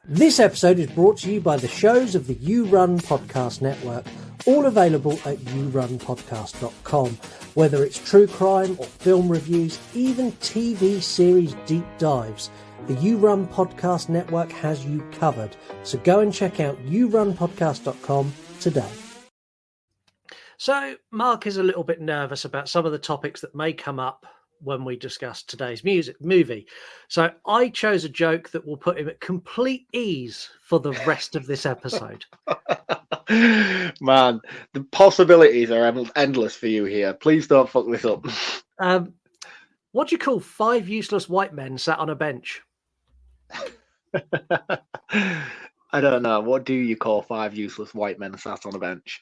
This episode is brought to you by the shows of the You Run Podcast Network, all available at yourunpodcast.com. Whether it's true crime or film reviews, even TV series deep dives, the You Run Podcast Network has you covered. So go and check out yourunpodcast.com today. So Mark is a little bit nervous about some of the topics that may come up when we discuss today's movie. So I chose a joke that will put him at complete ease for the rest of this episode. Man, the possibilities are endless for you here. Please don't fuck this up. What do you call 5 useless white men sat on a bench? I don't know. What do you call 5 useless white men sat on a bench?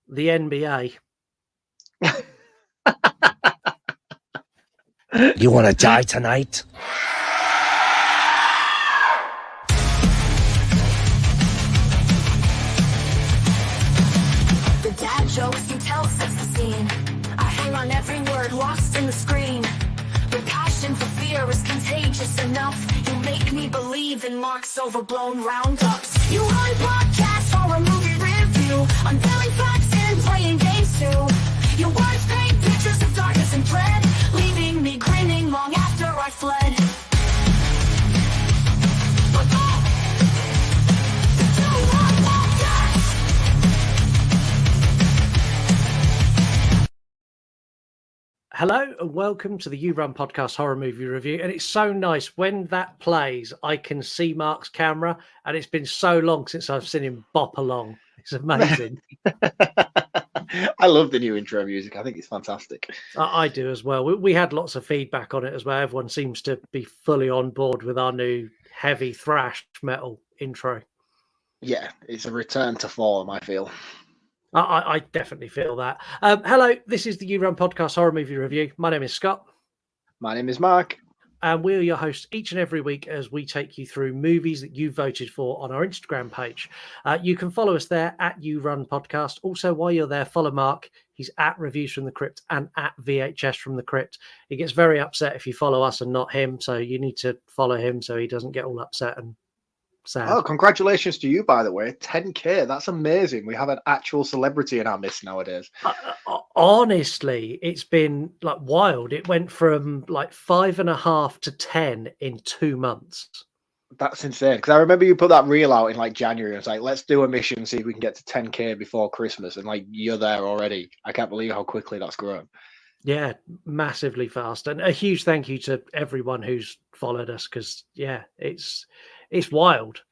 The NBA. You want to die tonight? The dad jokes you tell sets the scene. I hang on every word lost in the screen. The passion for fear is contagious enough. You make me believe in Mark's overblown roundups. You run podcasts or a movie review, unveiling facts and playing games too. Your words paint pictures of darkness and dread, leaving me grinning long after I fled. Hello and welcome to the You Run Podcast Horror Movie Review. And it's so nice when that plays, I can see Mark's camera, and it's been so long since I've seen him bop along. It's amazing. I love the new intro music. I think it's fantastic. I do as well. We had lots of feedback on it as well. Everyone seems to be fully on board with our new heavy thrash metal intro. Yeah, it's a return to form, I feel. I definitely feel that. Hello, this is the You Run Podcast Horror Movie Review. My name is Scott. My name is Mark. And we're your hosts each and every week as we take you through movies that you voted for on our Instagram page. You can follow us there at You Run Podcast. Also, while you're there, follow Mark. He's at Reviews from the Crypt and at VHS from the Crypt. He gets very upset if you follow us and not him. So you need to follow him so he doesn't get all upset and sad. Oh, congratulations to you, by the way. 10K. That's amazing. We have an actual celebrity in our midst nowadays. Honestly, it's been like wild. It went from like 5.5 to 10 in 2 months. That's insane. Because I remember you put that reel out in like January. It's like, let's do a mission, see if we can get to 10K before Christmas. And like, you're there already. I can't believe how quickly that's grown. Yeah, massively fast. And a huge thank you to everyone who's followed us because, yeah, it's wild.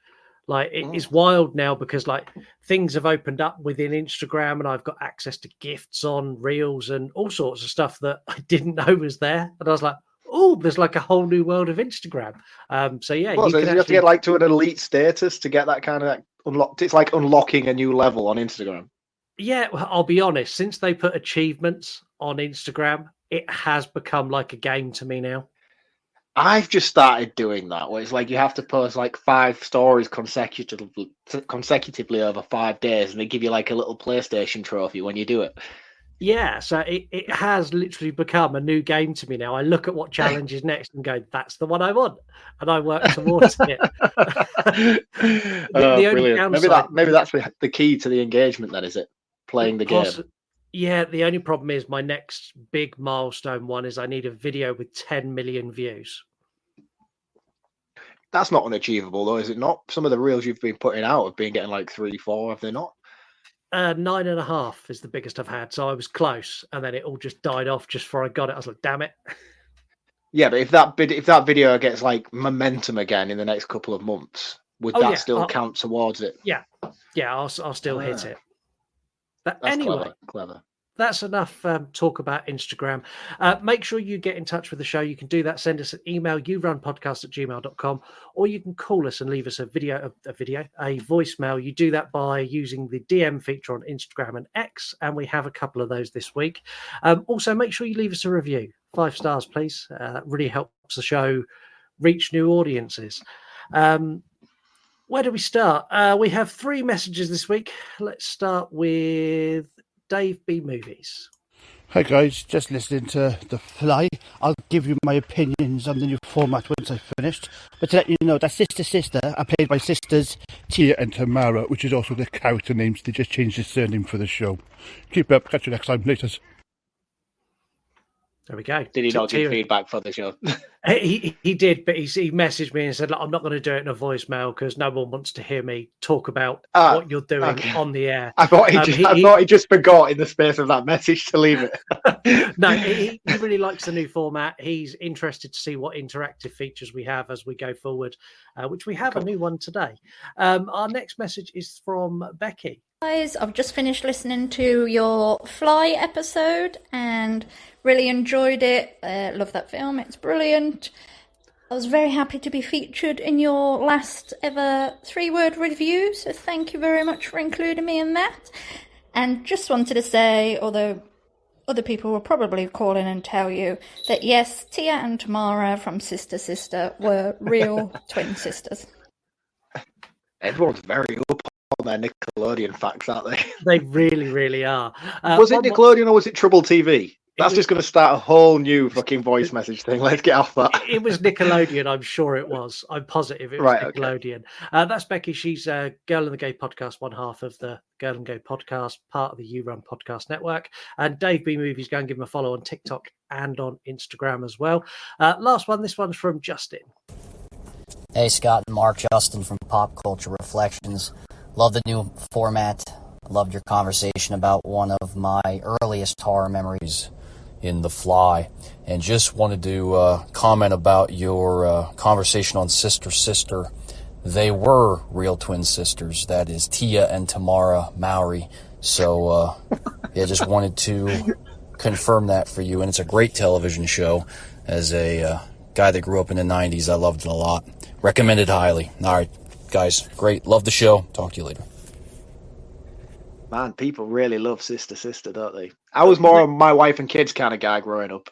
Like it's wild now because like things have opened up within Instagram and I've got access to gifts on reels and all sorts of stuff that I didn't know was there. And I was like, oh, there's like a whole new world of Instagram. So yeah, you have to get like to an elite status to get that kind of like, unlocked. It's like unlocking a new level on Instagram. Yeah, well, I'll be honest. Since they put achievements on Instagram, it has become like a game to me now. I've just started doing that, where it's like you have to post like 5 stories consecutively over 5 days, and they give you like a little PlayStation trophy when you do it. Yeah, so it has literally become a new game to me now. I look at what challenge is next and go, that's the one I want, and I work towards it. the only downside, maybe that's the key to the engagement. Then is it playing the game? Yeah, the only problem is my next big milestone one is I need a video with 10 million views. That's not unachievable, though, is it not? Some of the reels you've been putting out have been getting like 3, 4, have they not? 9.5 is the biggest I've had, so I was close, and then it all just died off just before I got it. I was like, damn it. Yeah, but if that video gets like momentum again in the next couple of months, would that still count towards it? Yeah, I'll still hit it. But that's anyway, clever. That's enough talk about Instagram. Make sure you get in touch with the show. You can do that. Send us an email, yourunpodcast@gmail.com, or you can call us and leave us a voicemail. You do that by using the DM feature on Instagram and X, and we have a couple of those this week. Also, make sure you leave us a review. 5 stars, please. Really helps the show reach new audiences. Where do we start? We have 3 messages this week. Let's start with Dave B. Movies. Hi guys, just listening to The Fly. I'll give you my opinions on the new format once I've finished. But to let you know that Sister are played by sisters Tia and Tamara, which is also the character names. They just changed the surname for the show. Keep up, catch you next time, later. There we go. Did he not give feedback for the show? He did, but he messaged me and said, "Look, I'm not going to do it in a voicemail because no one wants to hear me talk about what you're doing on the air." I thought he just forgot in the space of that message to leave it. No, he really likes the new format. He's interested to see what interactive features we have as we go forward, which we have a new one today. Our next message is from Becky. Guys, I've just finished listening to your Fly episode and really enjoyed it. Love that film, it's brilliant. I was very happy to be featured in your last ever 3-word review, so thank you very much for including me in that. And just wanted to say, although other people will probably call in and tell you, that yes, Tia and Tamara from Sister were real twin sisters. Everyone's very up on their Nickelodeon facts, aren't they? They really, really are. Was it Nickelodeon or was it Trouble TV? That's just going to start a whole new fucking voice message thing. Let's get off that. It was Nickelodeon, I'm sure it was. I'm positive it was Nickelodeon. Okay. That's Becky. She's Girl and the Gay podcast, one half of the Girl and Gay podcast, part of the You Run podcast network. And Dave B Movies, go and give him a follow on TikTok and on Instagram as well. Last one, this one's from Justin. Hey, Scott and Mark, Justin from Pop Culture Reflections. Love the new format. Loved your conversation about one of my earliest horror memories in The Fly. And just wanted to comment about your conversation on Sister. They were real twin sisters. That is Tia and Tamara Mowry. So, yeah, just wanted to confirm that for you. And it's a great television show. As a guy that grew up in the 90s, I loved it a lot. Recommended highly. All right, guys, great. Love the show. Talk to you later. Man, people really love Sister, don't they? I was more of my wife and kids kind of guy growing up.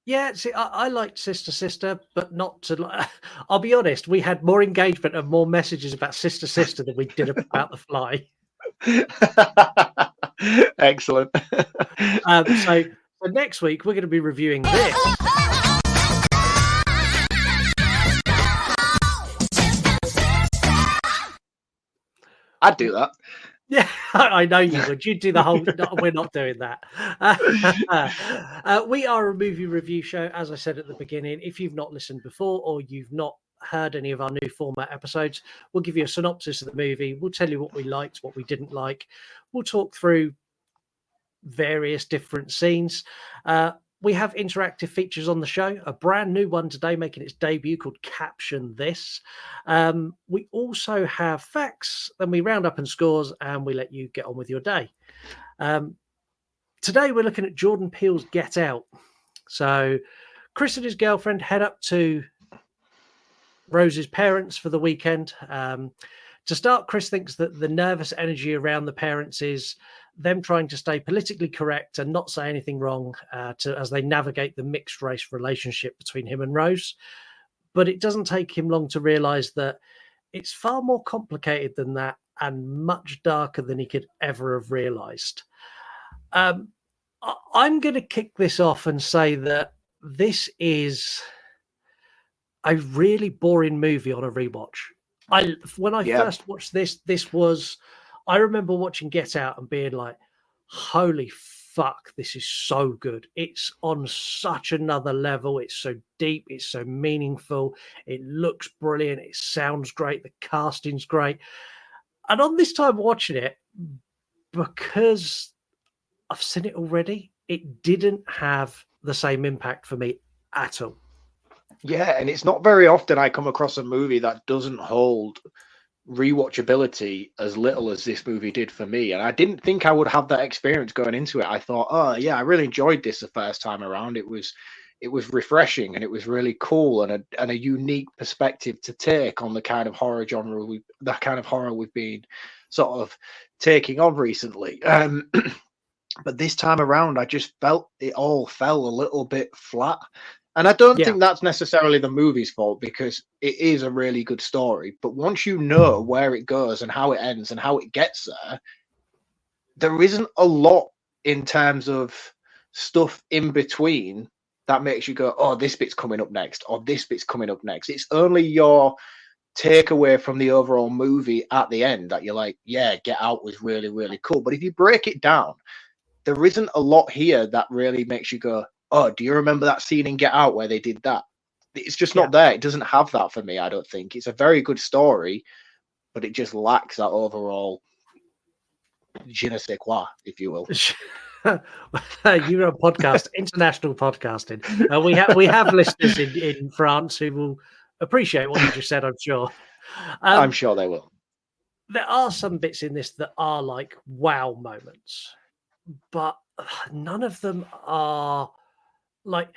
Yeah, see, I liked Sister, but not to. I'll be honest, we had more engagement and more messages about Sister than we did about The Fly. Excellent. So next week we're going to be reviewing this. I'd do that. Yeah, I know you would. You'd do the whole. We're not doing that. We are a movie review show, as I said at the beginning. If you've not listened before or you've not heard any of our new format episodes, we'll give you a synopsis of the movie. We'll tell you what we liked, what we didn't like. We'll talk through various different scenes. We have interactive features on the show, a brand new one today making its debut called Caption This. We also have facts, then we round up and scores, and we let you get on with your day. Today we're looking at Jordan Peele's Get Out. So Chris and his girlfriend head up to Rose's parents for the weekend. To start, Chris thinks that the nervous energy around the parents is them trying to stay politically correct and not say anything wrong as they navigate the mixed race relationship between him and Rose. But it doesn't take him long to realize that it's far more complicated than that and much darker than he could ever have realized. I'm going to kick this off and say that this is a really boring movie on a rewatch. When I first watched this was, I remember watching Get Out and being like, holy fuck, this is so good. It's on such another level. It's so deep. It's so meaningful. It looks brilliant. It sounds great. The casting's great. And on this time watching it, because I've seen it already, it didn't have the same impact for me at all. Yeah, and it's not very often I come across a movie that doesn't hold rewatchability as little as this movie did for me. And I didn't think I would have that experience going into it. I thought, oh yeah, I really enjoyed this the first time around. It was refreshing and it was really cool and a unique perspective to take on the kind of horror genre we've been sort of taking on recently. But this time around, I just felt it all fell a little bit flat. And I don't think that's necessarily the movie's fault because it is a really good story. But once you know where it goes and how it ends and how it gets there, there isn't a lot in terms of stuff in between that makes you go, oh, this bit's coming up next, or this bit's coming up next. It's only your takeaway from the overall movie at the end that you're like, yeah, Get Out was really, really cool. But if you break it down, there isn't a lot here that really makes you go, oh, do you remember that scene in Get Out where they did that? It's just not there. It doesn't have that for me, I don't think. It's a very good story, but it just lacks that overall je ne sais quoi, if you will. Euro podcast, international podcasting. We have listeners in France who will appreciate what you just said, I'm sure. I'm sure they will. There are some bits in this that are like wow moments, but none of them are like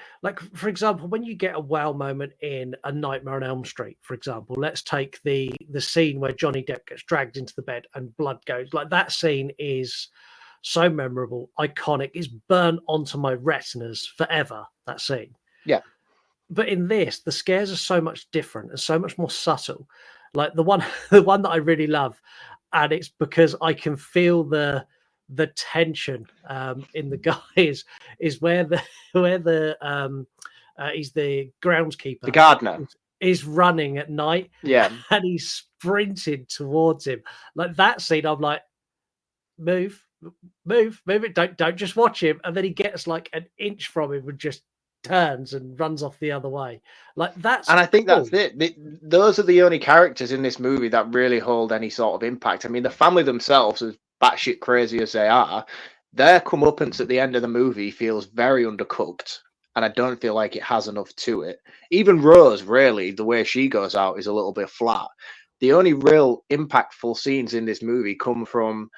for example, when you get a wow moment in A Nightmare on Elm Street, for example, let's take the scene where Johnny Depp gets dragged into the bed and blood goes. Like, that scene is so memorable, iconic, is burnt onto my retinas forever, that scene. Yeah. But in this, the scares are so much different and so much more subtle. Like the one that I really love, and it's because I can feel the tension in the guys is where the he's the groundskeeper, the gardener, is running at night. Yeah. And he's sprinting towards him. Like, that scene, I'm like, move it, don't just watch him. And then he gets like an inch from him and just turns and runs off the other way. Like, that's and I think cool. that's it. Those are the only characters in this movie that really hold any sort of impact. I mean, the family themselves, as batshit crazy as they are, their comeuppance at the end of the movie feels very undercooked, and I don't feel like it has enough to it. Even Rose, really, the way she goes out is a little bit flat. The only real impactful scenes in this movie come from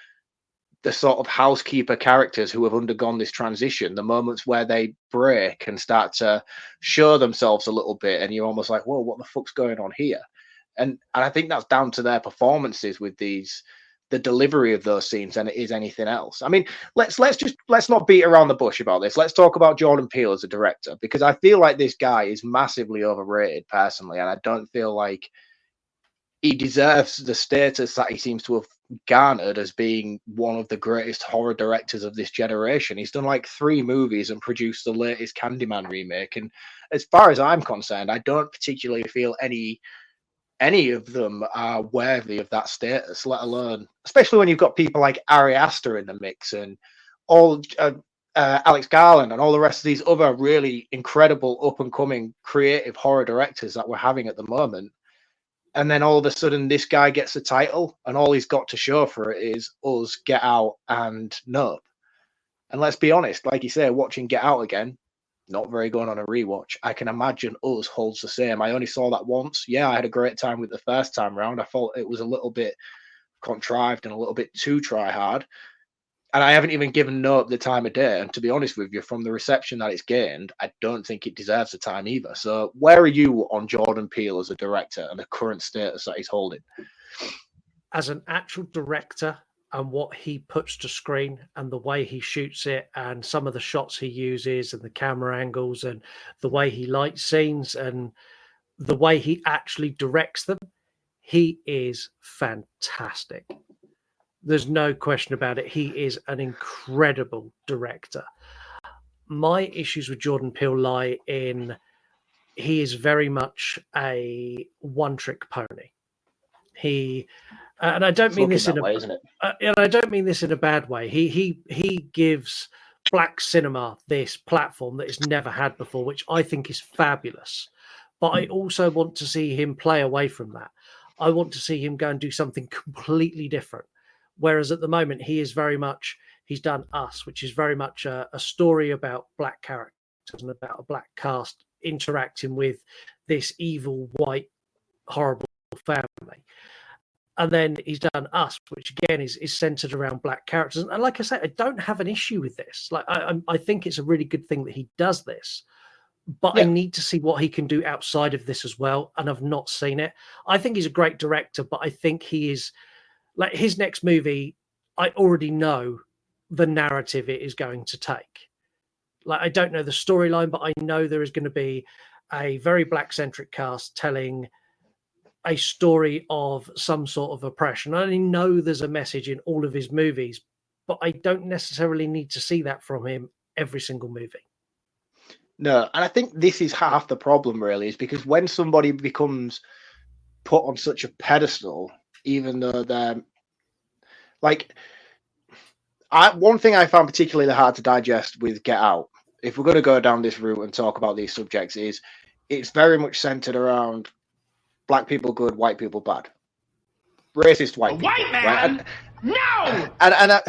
the sort of housekeeper characters who have undergone this transition, the moments where they break and start to show themselves a little bit, and you're almost like, whoa, what the fuck's going on here? And I think that's down to their performances with the delivery of those scenes than it is anything else. I mean, let's not beat around the bush about this. Let's talk about Jordan Peele as a director, because I feel like this guy is massively overrated personally, and I don't feel like he deserves the status that he seems to have garnered as being one of the greatest horror directors of this generation. He's done like 3 movies and produced the latest Candyman remake, and as far as I'm concerned, I don't particularly feel any of them are worthy of that status, let alone, especially when you've got people like Ari Aster in the mix and all Alex Garland and all the rest of these other really incredible up and coming creative horror directors that we're having at the moment. And then all of a sudden, this guy gets the title, and all he's got to show for it is Us, Get Out, and Nope. And let's be honest, like you say, watching Get Out again, not very good on a rewatch. I can imagine Us holds the same. I only saw that once. Yeah, I had a great time with the first time round. I thought it was a little bit contrived and a little bit too try hard. And I haven't even given Nope the time of day. And to be honest with you, from the reception that it's gained, I don't think it deserves the time either. So where are you on Jordan Peele as a director and the current status that he's holding? As an actual director and what he puts to screen and the way he shoots it and some of the shots he uses and the camera angles and the way he lights scenes and the way he actually directs them, he is fantastic. There's no question about it. He is an incredible director. My issues with Jordan Peele lie in he is very much a one-trick pony. He and I don't mean this in a way, isn't it? And I don't mean this in a bad way. He gives black cinema this platform that it's never had before, which I think is fabulous. But I also want to see him play away from that. I want to see him go and do something completely different. Whereas at the moment, he is very much, he's done Us, which is very much a story about black characters and about a black cast interacting with this evil, white, horrible family. And then he's done Us, which again is centered around black characters. And like I said, I don't have an issue with this. Like I think it's a really good thing that he does this. But I need to see what he can do outside of this as well. And I've not seen it. I think he's a great director, but I think he is, like, his next movie, I already know the narrative it is going to take. Like, I don't know the storyline, but I know there is going to be a very black-centric cast telling a story of some sort of oppression. I only know there's a message in all of his movies, but I don't necessarily need to see that from him every single movie. No, and I think this is half the problem, really, is because when somebody becomes put on such a pedestal, even though they're like, one thing I found particularly hard to digest with Get Out, if we're going to go down this route and talk about these subjects, is it's very much centered around black people good, white people bad, racist white people. White man, right? no. And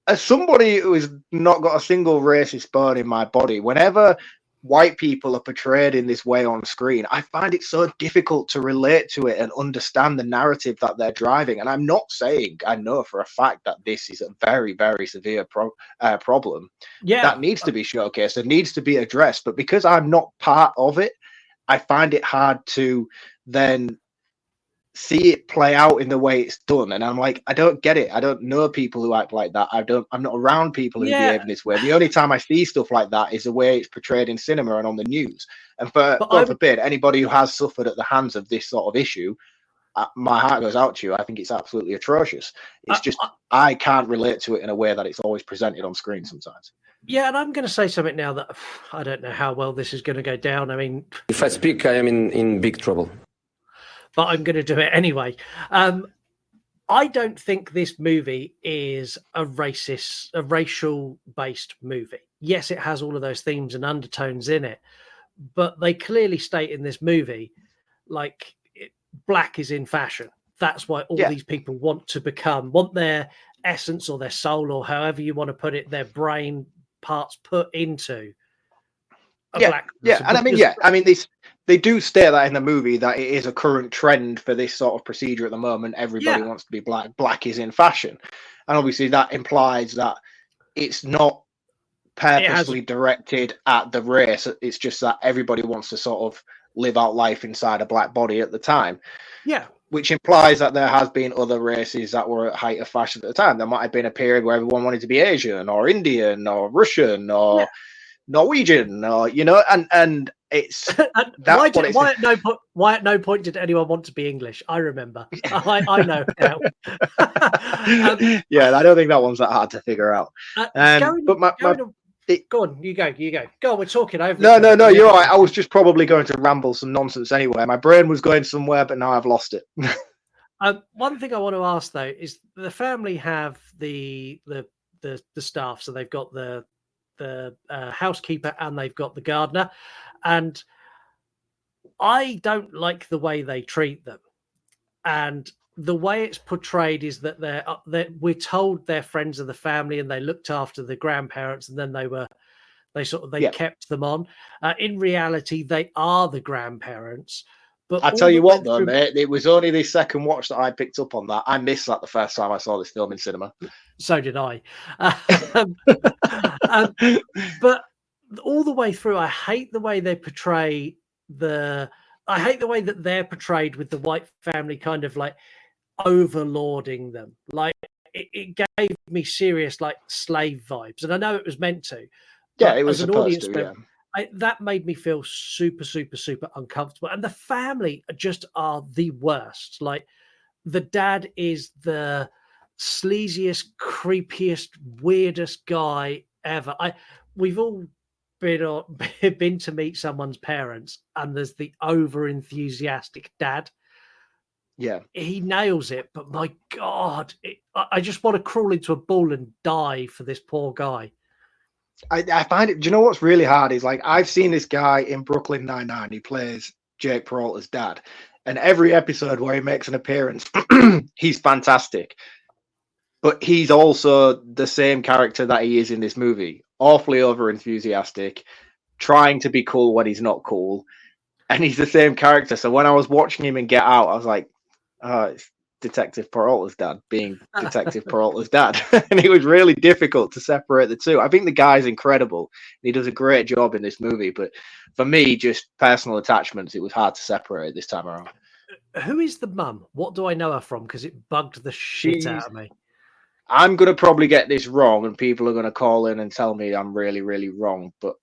as somebody who has not got a single racist bone in my body, whenever white people are portrayed in this way on screen, I find it so difficult to relate to it and understand the narrative that they're driving. And I'm not saying, I know for a fact that this is a very, very severe problem that needs to be showcased and needs to be addressed. But because I'm not part of it, I find it hard to then see it play out in the way it's done, and I'm like, I don't get it. I don't know people who act like that. I'm not around people who behave in this way. The only time I see stuff like that is the way it's portrayed in cinema and on the news. And God forbid anybody who has suffered at the hands of this sort of issue, my heart goes out to you. I think it's absolutely atrocious. It's just I can't relate to it in a way that it's always presented on screen sometimes. Yeah, and I'm going to say something now that I don't know how well this is going to go down. I mean, if I speak, I am in big trouble. But I'm going to do it anyway. I don't think this movie is a racial-based movie. Yes, it has all of those themes and undertones in it, but they clearly state in this movie, like, black is in fashion. That's why all these people want their essence or their soul, or however you want to put it, their brain parts put into a black person. And they do state that in the movie that it is a current trend for this sort of procedure at the moment. Everybody wants to be black. Black is in fashion. And obviously that implies that it's not purposely directed at the race. It's just that everybody wants to sort of live out life inside a black body at the time. Yeah. Which implies that there has been other races that were at height of fashion at the time. There might have been a period where everyone wanted to be Asian or Indian or Russian or Norwegian, or and it's why at no point did anyone want to be English? I remember. I know now. I don't think that one's that hard to figure out. Go on, you go. Go on, we're talking over. No, you're right. I was just probably going to ramble some nonsense anyway. My brain was going somewhere, but now I've lost it. One thing I want to ask though is the family have the staff, so they've got the housekeeper and they've got the gardener, and I don't like the way they treat them, and the way it's portrayed is that we're told they're friends of the family and they looked after the grandparents, and then they kept them on. In reality, they are the grandparents. But I tell you what, though, mate, it was only the second watch that I picked up on that. I missed that the first time I saw this film in cinema. So did I. But all the way through, I hate the way they portray I hate the way that they're portrayed with the white family kind of like overlording them. Like it gave me serious like slave vibes, and I know it was meant to. Yeah, it was supposed to. That made me feel super, super, super uncomfortable. And the family just are the worst. Like the dad is the sleaziest, creepiest, weirdest guy ever. We've all been to meet someone's parents, and there's the over enthusiastic dad. Yeah, he nails it. But my God, I just want to crawl into a ball and die for this poor guy. I find it. Do you know what's really hard is like I've seen this guy in Brooklyn Nine-Nine. He plays Jake Peralta's dad, and every episode where he makes an appearance, he's fantastic. But he's also the same character that he is in this movie. Awfully over enthusiastic, trying to be cool when he's not cool, and he's the same character. So when I was watching him in Get Out, I was like, "Oh, it's Detective Peralta's dad being Detective Peralta's dad," and it was really difficult to separate the two. I think the guy's incredible; he does a great job in this movie. But for me, just personal attachments, it was hard to separate this time around. Who is the mum? What do I know her from? Because it bugged the shit out of me. I'm going to probably get this wrong, and people are going to call in and tell me I'm really, really wrong. But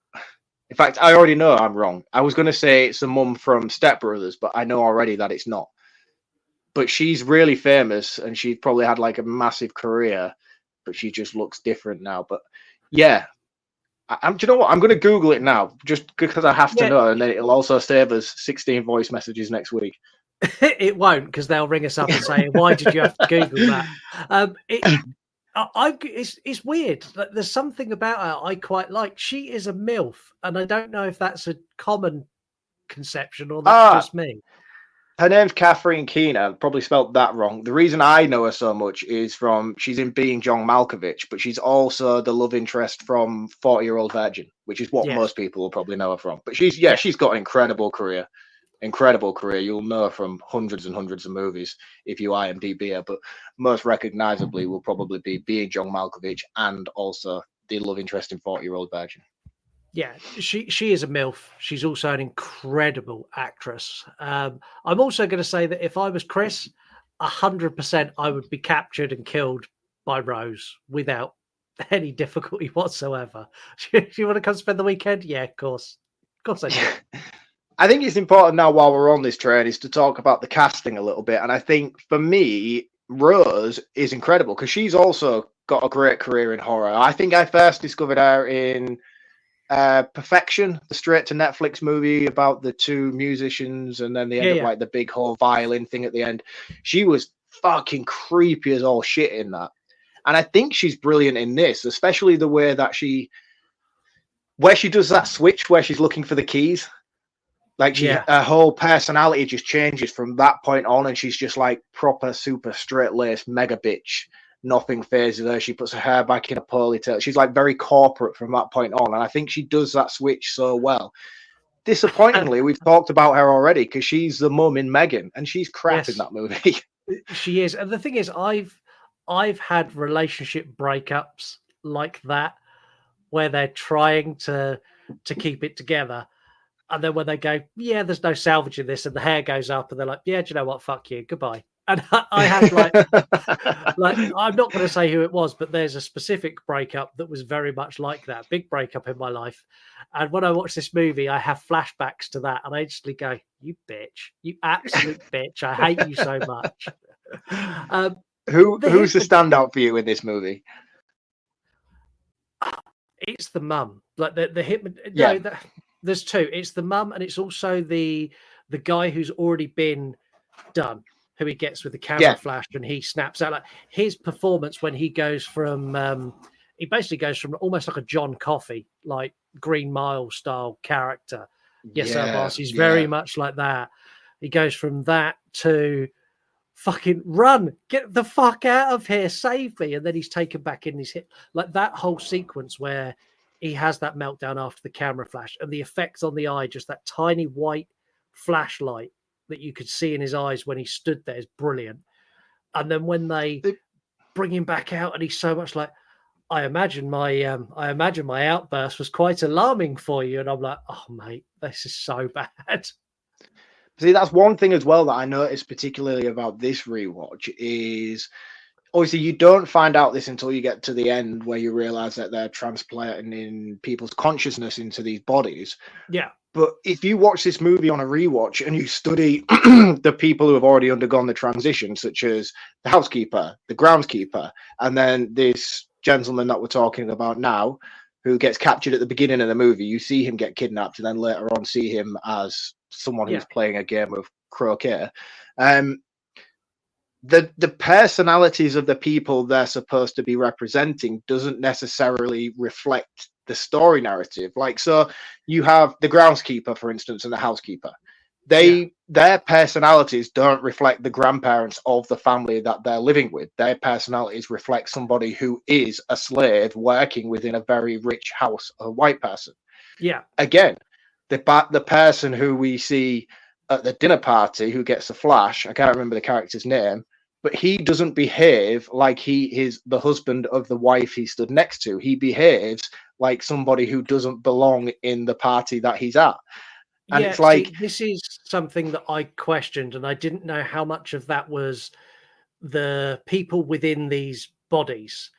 in fact, I already know I'm wrong. I was going to say it's a mum from Step Brothers, but I know already that it's not. But she's really famous, and she's probably had like a massive career, but she just looks different now. But Yeah. Do you know what? I'm going to Google it now, just because I have to Yeah. know, and then it'll also save us 16 voice messages next week. It won't, because they'll ring us up and say, "Why did you have to Google that?" It's weird. Like, there's something about her I quite like. She is a MILF, and I don't know if that's a common conception or that's just me. Her name's Catherine Keener. Probably spelt that wrong. The reason I know her so much is from she's in Being John Malkovich, but she's also the love interest from 40-Year-Old Virgin, which is what most people will probably know her from. But she's got an incredible career. Incredible career. You'll know her from hundreds and hundreds of movies if you IMDb her, but most recognizably will probably be Being John Malkovich and also the love interest in 40-Year-Old Virgin. Yeah, she is a MILF. She's also an incredible actress. I'm also going to say that if I was Chris, 100% I would be captured and killed by Rose without any difficulty whatsoever. You want to come spend the weekend? Yeah, of course. Of course I do. I think it's important now, while we're on this train, is to talk about the casting a little bit. And I think for me, Rose is incredible because she's also got a great career in horror. I think I first discovered her in Perfection, the straight to Netflix movie about the two musicians, and then they end up like the big whole violin thing at the end. She was fucking creepy as all shit in that. And I think she's brilliant in this, especially the way that where she does that switch where she's looking for the keys. Like her whole personality just changes from that point on, and she's just like proper, super straight-laced mega bitch. Nothing phases her. She puts her hair back in a ponytail. She's like very corporate from that point on, and I think she does that switch so well. Disappointingly, we've talked about her already because she's the mum in Megan, and she's crap in that movie. She is, and the thing is, I've had relationship breakups like that where they're trying to keep it together. And then when they go, yeah, there's no salvaging this, and the hair goes up, and they're like, yeah, do you know what? Fuck you. Goodbye. And I had like I'm not going to say who it was, but there's a specific breakup that was very much like that. Big breakup in my life. And when I watch this movie, I have flashbacks to that. And I instantly go, you bitch, you absolute bitch. I hate you so much. Who's the standout for you in this movie? It's the mum. Like the hitman. Yeah. No, there's two. It's the mum, and it's also the guy who's already been done, who he gets with the camera flash, and he snaps out. Like his performance when he goes from he basically goes from almost like a John Coffey, like Green Mile style character. Yes, sir, boss. He's very much like that. He goes from that to fucking run, get the fuck out of here, save me, and then he's taken back in his hit. Like that whole sequence where he has that meltdown after the camera flash, and the effects on the eye, just that tiny white flashlight that you could see in his eyes when he stood there is brilliant. And then when they bring him back out, and he's so much like, I imagine my outburst was quite alarming for you, and I'm like, oh mate, this is so bad. See, that's one thing as well that I noticed particularly about this rewatch is obviously you don't find out this until you get to the end where you realize that they're transplanting in people's consciousness into these bodies. Yeah. But if you watch this movie on a rewatch and you study the people who have already undergone the transition, such as the housekeeper, the groundskeeper, and then this gentleman that we're talking about now, who gets captured at the beginning of the movie, you see him get kidnapped, and then later on see him as someone who's playing a game of croquet. The personalities of the people they're supposed to be representing doesn't necessarily reflect the story narrative. Like, so you have the groundskeeper, for instance, and the housekeeper. Their personalities don't reflect the grandparents of the family that they're living with. Their personalities reflect somebody who is a slave working within a very rich house, a white person. Yeah. Again, the person who we see at the dinner party who gets the flash, I can't remember the character's name, but he doesn't behave like he is the husband of the wife he stood next to. He behaves like somebody who doesn't belong in the party that he's at. And it's like, this is something that I questioned, and I didn't know how much of that was the people within these bodies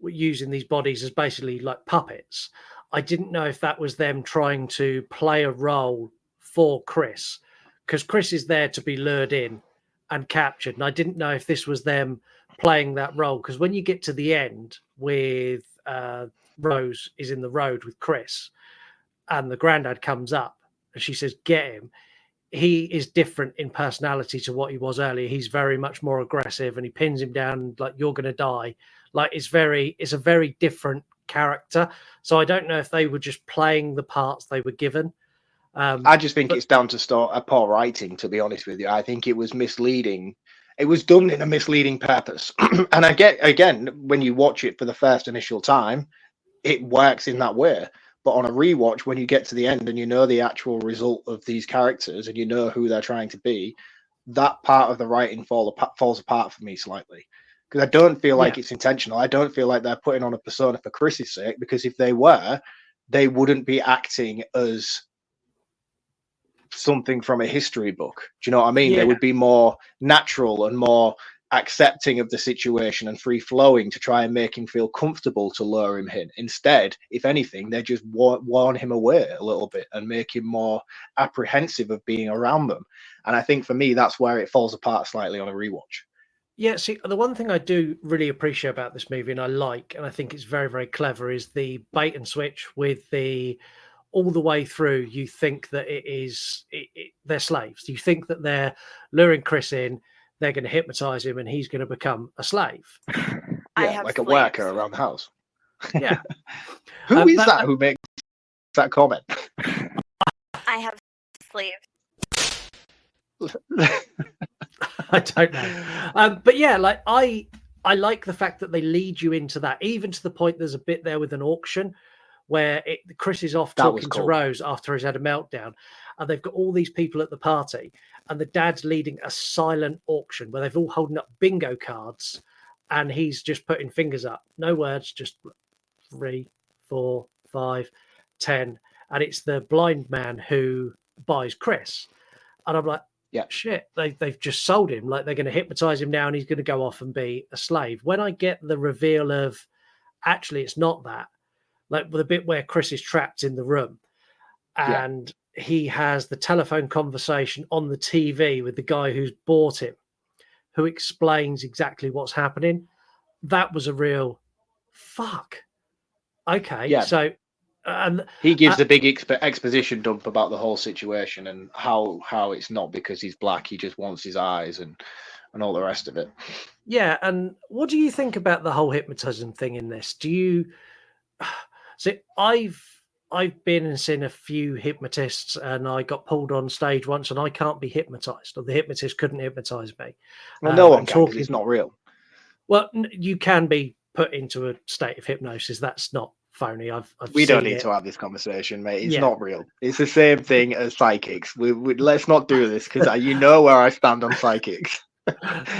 using these bodies as basically like puppets. I didn't know if that was them trying to play a role for Chris, because Chris is there to be lured in and captured. And I didn't know if this was them playing that role, because when you get to the end with Rose is in the road with Chris, and the granddad comes up, and she says, "Get him." He is different in personality to what he was earlier. He's very much more aggressive, and he pins him down like, "You're going to die." Like, it's a very different character. So I don't know if they were just playing the parts they were given. I just think it's down to poor writing, to be honest with you. I think it was misleading. It was done in a misleading purpose. And I get, again, when you watch it for the first initial time, it works in that way. But on a rewatch, when you get to the end and you know the actual result of these characters and you know who they're trying to be, that part of the writing falls apart for me slightly. Because I don't feel like it's intentional. I don't feel like they're putting on a persona for Chris's sake, because if they were, they wouldn't be acting as something from a history book. Do you know what I mean? They would be more natural and more accepting of the situation and free flowing to try and make him feel comfortable to lure him in. Instead, if anything, they just warn him away a little bit and make him more apprehensive of being around them. And I think for me, that's where it falls apart slightly on a rewatch. Yeah, see, the one thing I do really appreciate about this movie, and I think it's very, very clever, is the bait and switch with the all the way through. You think that they're slaves. You think that they're luring Chris in, they're going to hypnotize him, and he's going to become a slave. Yeah, like a worker around the house. Yeah. Who is that who makes that comment? I have slaves. I don't know. But yeah, like I like the fact that they lead you into that, even to the point there's a bit there with an auction where Chris is off talking to Rose after he's had a meltdown, and they've got all these people at the party, and the dad's leading a silent auction where they've all holding up bingo cards, and he's just putting fingers up, no words, just 3, 4, 5, 10, and it's the blind man who buys Chris, and I'm like, yeah, shit, they've just sold him. Like, they're going to hypnotize him now and he's going to go off and be a slave. When I get the reveal of actually it's not that, like the bit where Chris is trapped in the room and he has the telephone conversation on the TV with the guy who's bought him, who explains exactly what's happening. That was a real fuck. Okay, yeah. So and he gives a big exposition dump about the whole situation and how it's not because he's black, he just wants his eyes and all the rest of it. Yeah, and what do you think about the whole hypnotism thing in this? Do you see? I've been and seen a few hypnotists, and I got pulled on stage once, and I can't be hypnotized, or the hypnotist couldn't hypnotize me. Well, no one can, because it's not real. Well, you can be put into a state of hypnosis. That's not phony. We don't need to have this conversation, mate. It's not real. It's the same thing as psychics. We let's not do this, because you know where I stand on psychics.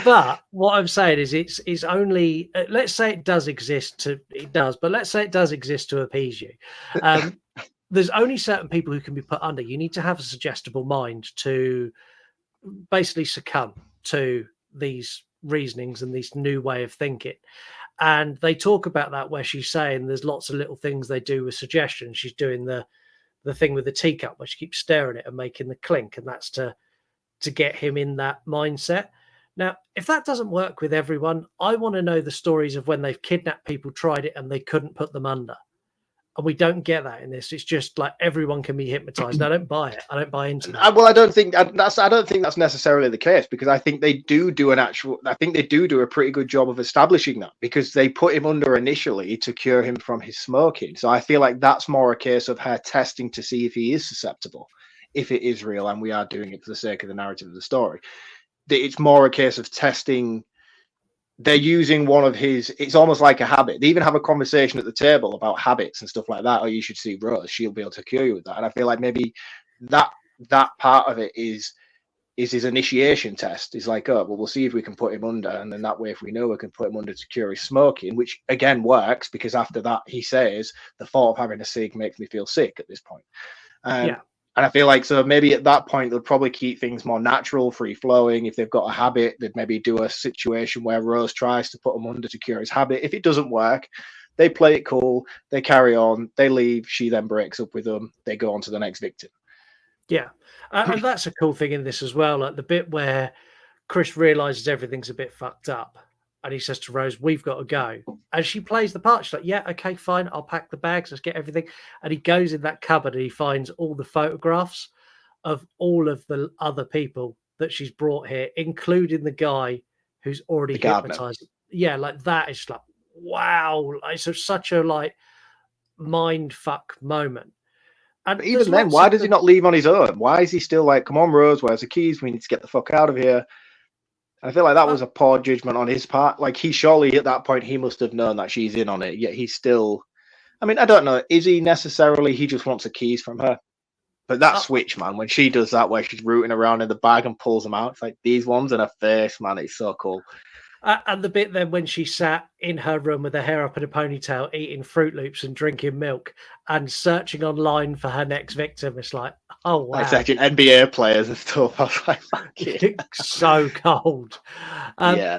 But what I'm saying is, it's only, let's say it does exist but let's say it does exist to appease you. There's only certain people who can be put under. You need to have a suggestible mind to basically succumb to these reasonings and this new way of thinking. And they talk about that where she's saying there's lots of little things they do with suggestion. She's doing the thing with the teacup where she keeps staring at it and making the clink, and that's to get him in that mindset. Now, if that doesn't work with everyone, I want to know the stories of when they've kidnapped people, tried it, and they couldn't put them under. And we don't get that in this. It's just like everyone can be hypnotized. I don't buy it. I don't buy into that. Well, I don't think that's necessarily the case, because I think they do a pretty good job of establishing that, because they put him under initially to cure him from his smoking. So I feel like that's more a case of her testing to see if he is susceptible, if it is real, and we are doing it for the sake of the narrative of the story. It's more a case of testing. They're using one of his, it's almost like a habit. They even have a conversation at the table about habits and stuff like that. Oh, you should see Rose, she'll be able to cure you with that. And I feel like maybe that part of it is his initiation test. Is like, oh, well, we'll see if we can put him under, and then that way, if we know we can put him under to cure his smoking, which again works, because after that he says the thought of having a cig makes me feel sick at this point. And I feel like, so maybe at that point, they'll probably keep things more natural, free-flowing. If they've got a habit, they'd maybe do a situation where Rose tries to put him under to cure his habit. If it doesn't work, they play it cool, they carry on, they leave, she then breaks up with them, they go on to the next victim. Yeah, and that's a cool thing in this as well, like the bit where Chris realises everything's a bit fucked up, and he says to Rose, we've got to go. And she plays the part. She's like, yeah, okay, fine. I'll pack the bags. Let's get everything. And he goes in that cupboard and he finds all the photographs of all of the other people that she's brought here, including the guy who's already The gardener. hypnotized. Yeah, like that is like, wow. It's such a like mind fuck moment. And But even then, why does he not leave on his own? Why is he still like, come on, Rose, where's the keys? We need to get the fuck out of here. I feel like that was a poor judgment on his part. Like, he surely at that point, he must have known that she's in on it, yet he's still... I mean, I don't know. Is he necessarily... He just wants the keys from her. But that switch, man, when she does that, where she's rooting around in the bag and pulls them out, it's like these ones in her face, man, it's so cool. And the bit then when she sat in her room with her hair up in a ponytail, eating Fruit Loops and drinking milk and searching online for her next victim, it's like, oh, wow. Like searching NBA players and stuff. I was like, fuck yeah. So cold. Yeah.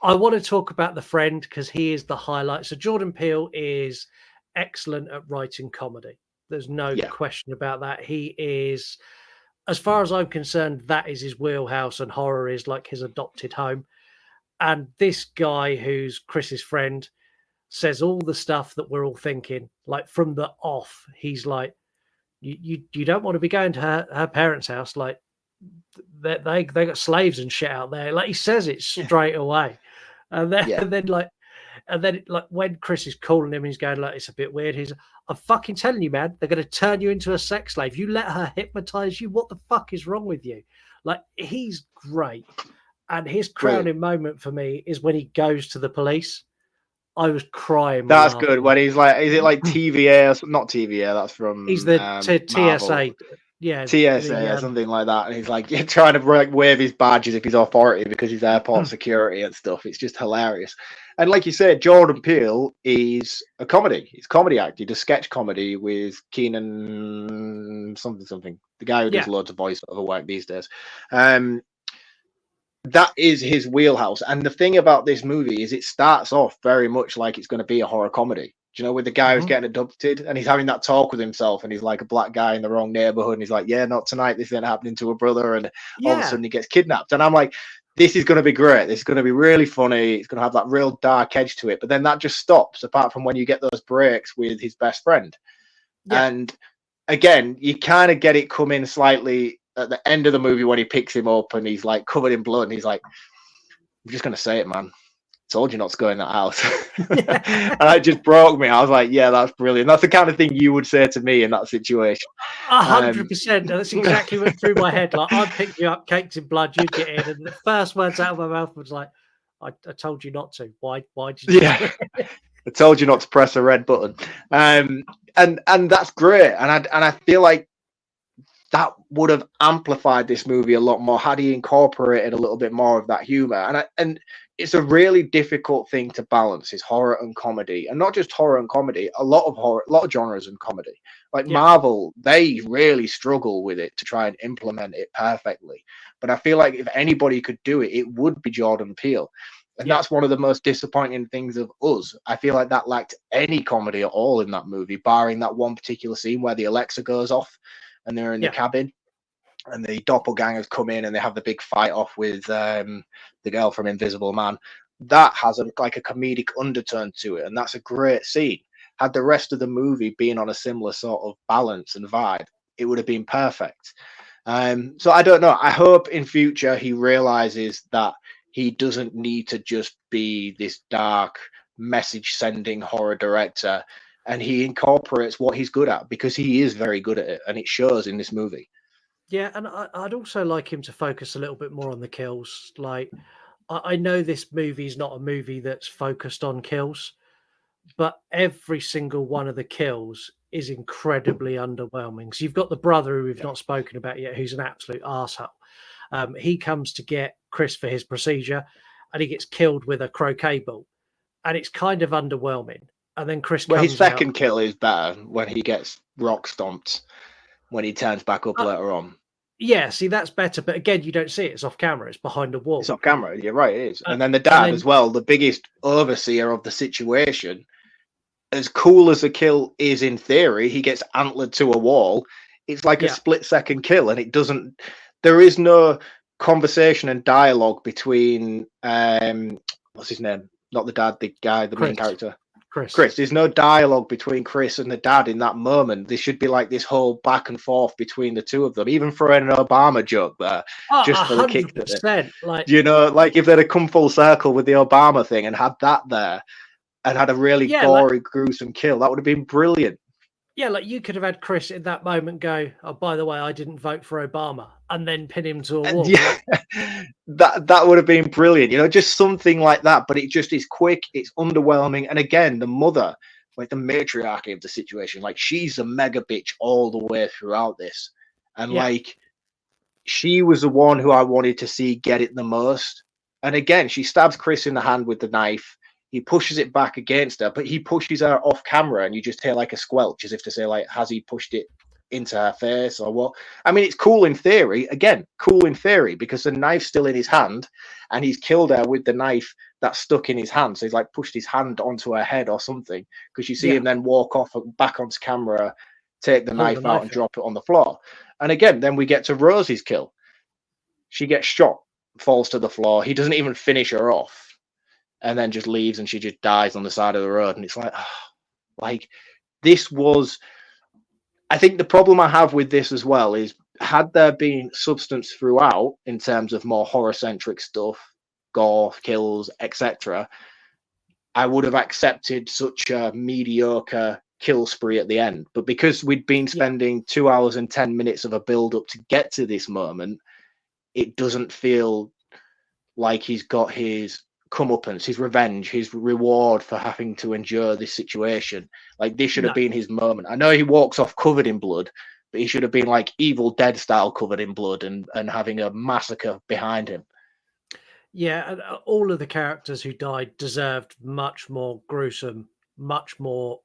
I want to talk about the friend because he is the highlight. So Jordan Peele is excellent at writing comedy. There's no question about that. He is, as far as I'm concerned, that is his wheelhouse, and horror is like his adopted home. And this guy who's Chris's friend says all the stuff that we're all thinking, like from the off. He's like, you don't want to be going to her parents' house. Like they got slaves and shit out there. Like he says it straight away. And then like when Chris is calling him, he's going like, it's a bit weird. He's, I'm fucking telling you, man, they're going to turn you into a sex slave. You let her hypnotize you. What the fuck is wrong with you? Like, he's great. And his crowning moment for me is when he goes to the police. I was crying. That's good. When he's like, is it like TVA? Not TVA. That's from. He's the TSA. Yeah, TSA or something like that. And he's like trying to like wave his badge as if he's authority because he's airport security and stuff. It's just hilarious. And like you said, Jordan Peele is a comedy. He's a comedy actor. He does sketch comedy with Keenan something. The guy who does loads of voiceover work these days. That is his wheelhouse. And the thing about this movie is it starts off very much like it's going to be a horror comedy. Do you know, with the guy who's getting adopted and he's having that talk with himself and he's like a black guy in the wrong neighborhood and he's like, yeah, not tonight. This ain't happening to a brother. And all of a sudden he gets kidnapped. And I'm like, this is going to be great. This is going to be really funny. It's going to have that real dark edge to it. But then that just stops apart from when you get those breaks with his best friend. Yeah. And again, you kind of get it coming slightly at the end of the movie when he picks him up and he's like covered in blood and he's like, I'm just going to say it, man. Told you not to go in that house. And it just broke me. I was like, yeah, that's brilliant. That's the kind of thing you would say to me in that situation. 100%. That's exactly what through my head. Like, I'd pick you up, caked in blood, you'd get in. And the first words out of my mouth was like, I told you not to. Why did you do it? I told you not to press a red button. And that's great. And I feel like that would have amplified this movie a lot more had he incorporated a little bit more of that humor. And it's a really difficult thing to balance, is horror and comedy, and not just horror and comedy. A lot of genres in comedy, like Marvel, they really struggle with it to try and implement it perfectly. But I feel like if anybody could do it, it would be Jordan Peele. And that's one of the most disappointing things of Us. I feel like that lacked any comedy at all in that movie, barring that one particular scene where the Alexa goes off and they're in the cabin and the doppelgangers come in and they have the big fight off with the girl from Invisible Man. That has a comedic undertone to it, and that's a great scene. Had the rest of the movie been on a similar sort of balance and vibe, it would have been perfect. So I don't know. I hope in future he realizes that he doesn't need to just be this dark message-sending horror director, and he incorporates what he's good at, because he is very good at it, and it shows in this movie. Yeah, and I'd also like him to focus a little bit more on the kills. Like, I know this movie is not a movie that's focused on kills, but every single one of the kills is incredibly underwhelming. So you've got the brother who we've not spoken about yet, who's an absolute arsehole. He comes to get Chris for his procedure, and he gets killed with a croquet ball, and it's kind of underwhelming. And then Chris comes his second kill is better when he gets rock stomped when he turns back up later on. Yeah, see, that's better. But again, you don't see it. It's off camera. It's behind a wall. It's off camera. You're right, it is. And then the dad as well, the biggest overseer of the situation. As cool as the kill is in theory, he gets antlered to a wall. It's like a split-second kill, and it doesn't... There is no conversation and dialogue between... what's his name? not the dad, the guy, the main Chris. character. Chris. There's no dialogue between Chris and the dad in that moment. There should be like this whole back and forth between the two of them, even for an Obama joke there, just for the kick of it. 100%. Like, you know, like if they'd have come full circle with the Obama thing and had that there and had a really gory, gruesome kill, that would have been brilliant. Yeah, like you could have had Chris in that moment go, "Oh, by the way, I didn't vote for Obama," and then pin him to a wall. Yeah, that would have been brilliant. You know, just something like that. But it just is quick. It's underwhelming. And again, the mother, like the matriarchy of the situation, like she's a mega bitch all the way throughout this. And like she was the one who I wanted to see get it the most. And again, she stabs Chris in the hand with the knife. He pushes it back against her, but he pushes her off camera, and you just hear like a squelch, as if to say, like, has he pushed it into her face or what? I mean, it's cool in theory. Again, cool in theory, because the knife's still in his hand, and he's killed her with the knife that's stuck in his hand. So he's like pushed his hand onto her head or something, because you see him then walk off back onto camera, take the knife out and drop it on the floor. And again, then we get to Rosie's kill. She gets shot, falls to the floor. He doesn't even finish her off, and then just leaves, and she just dies on the side of the road. And it's like, like this was, I think the problem I have with this as well is, had there been substance throughout in terms of more horror-centric stuff, gore, kills, etc., I would have accepted such a mediocre kill spree at the end. But because we'd been spending 2 hours and 10 minutes of a build-up to get to this moment, it doesn't feel like he's got his comeuppance, his revenge, his reward for having to endure this situation. Like, this should have been his moment. I know he walks off covered in blood, but he should have been like Evil Dead style covered in blood and having a massacre behind him. Yeah, and all of the characters who died deserved much more gruesome, much more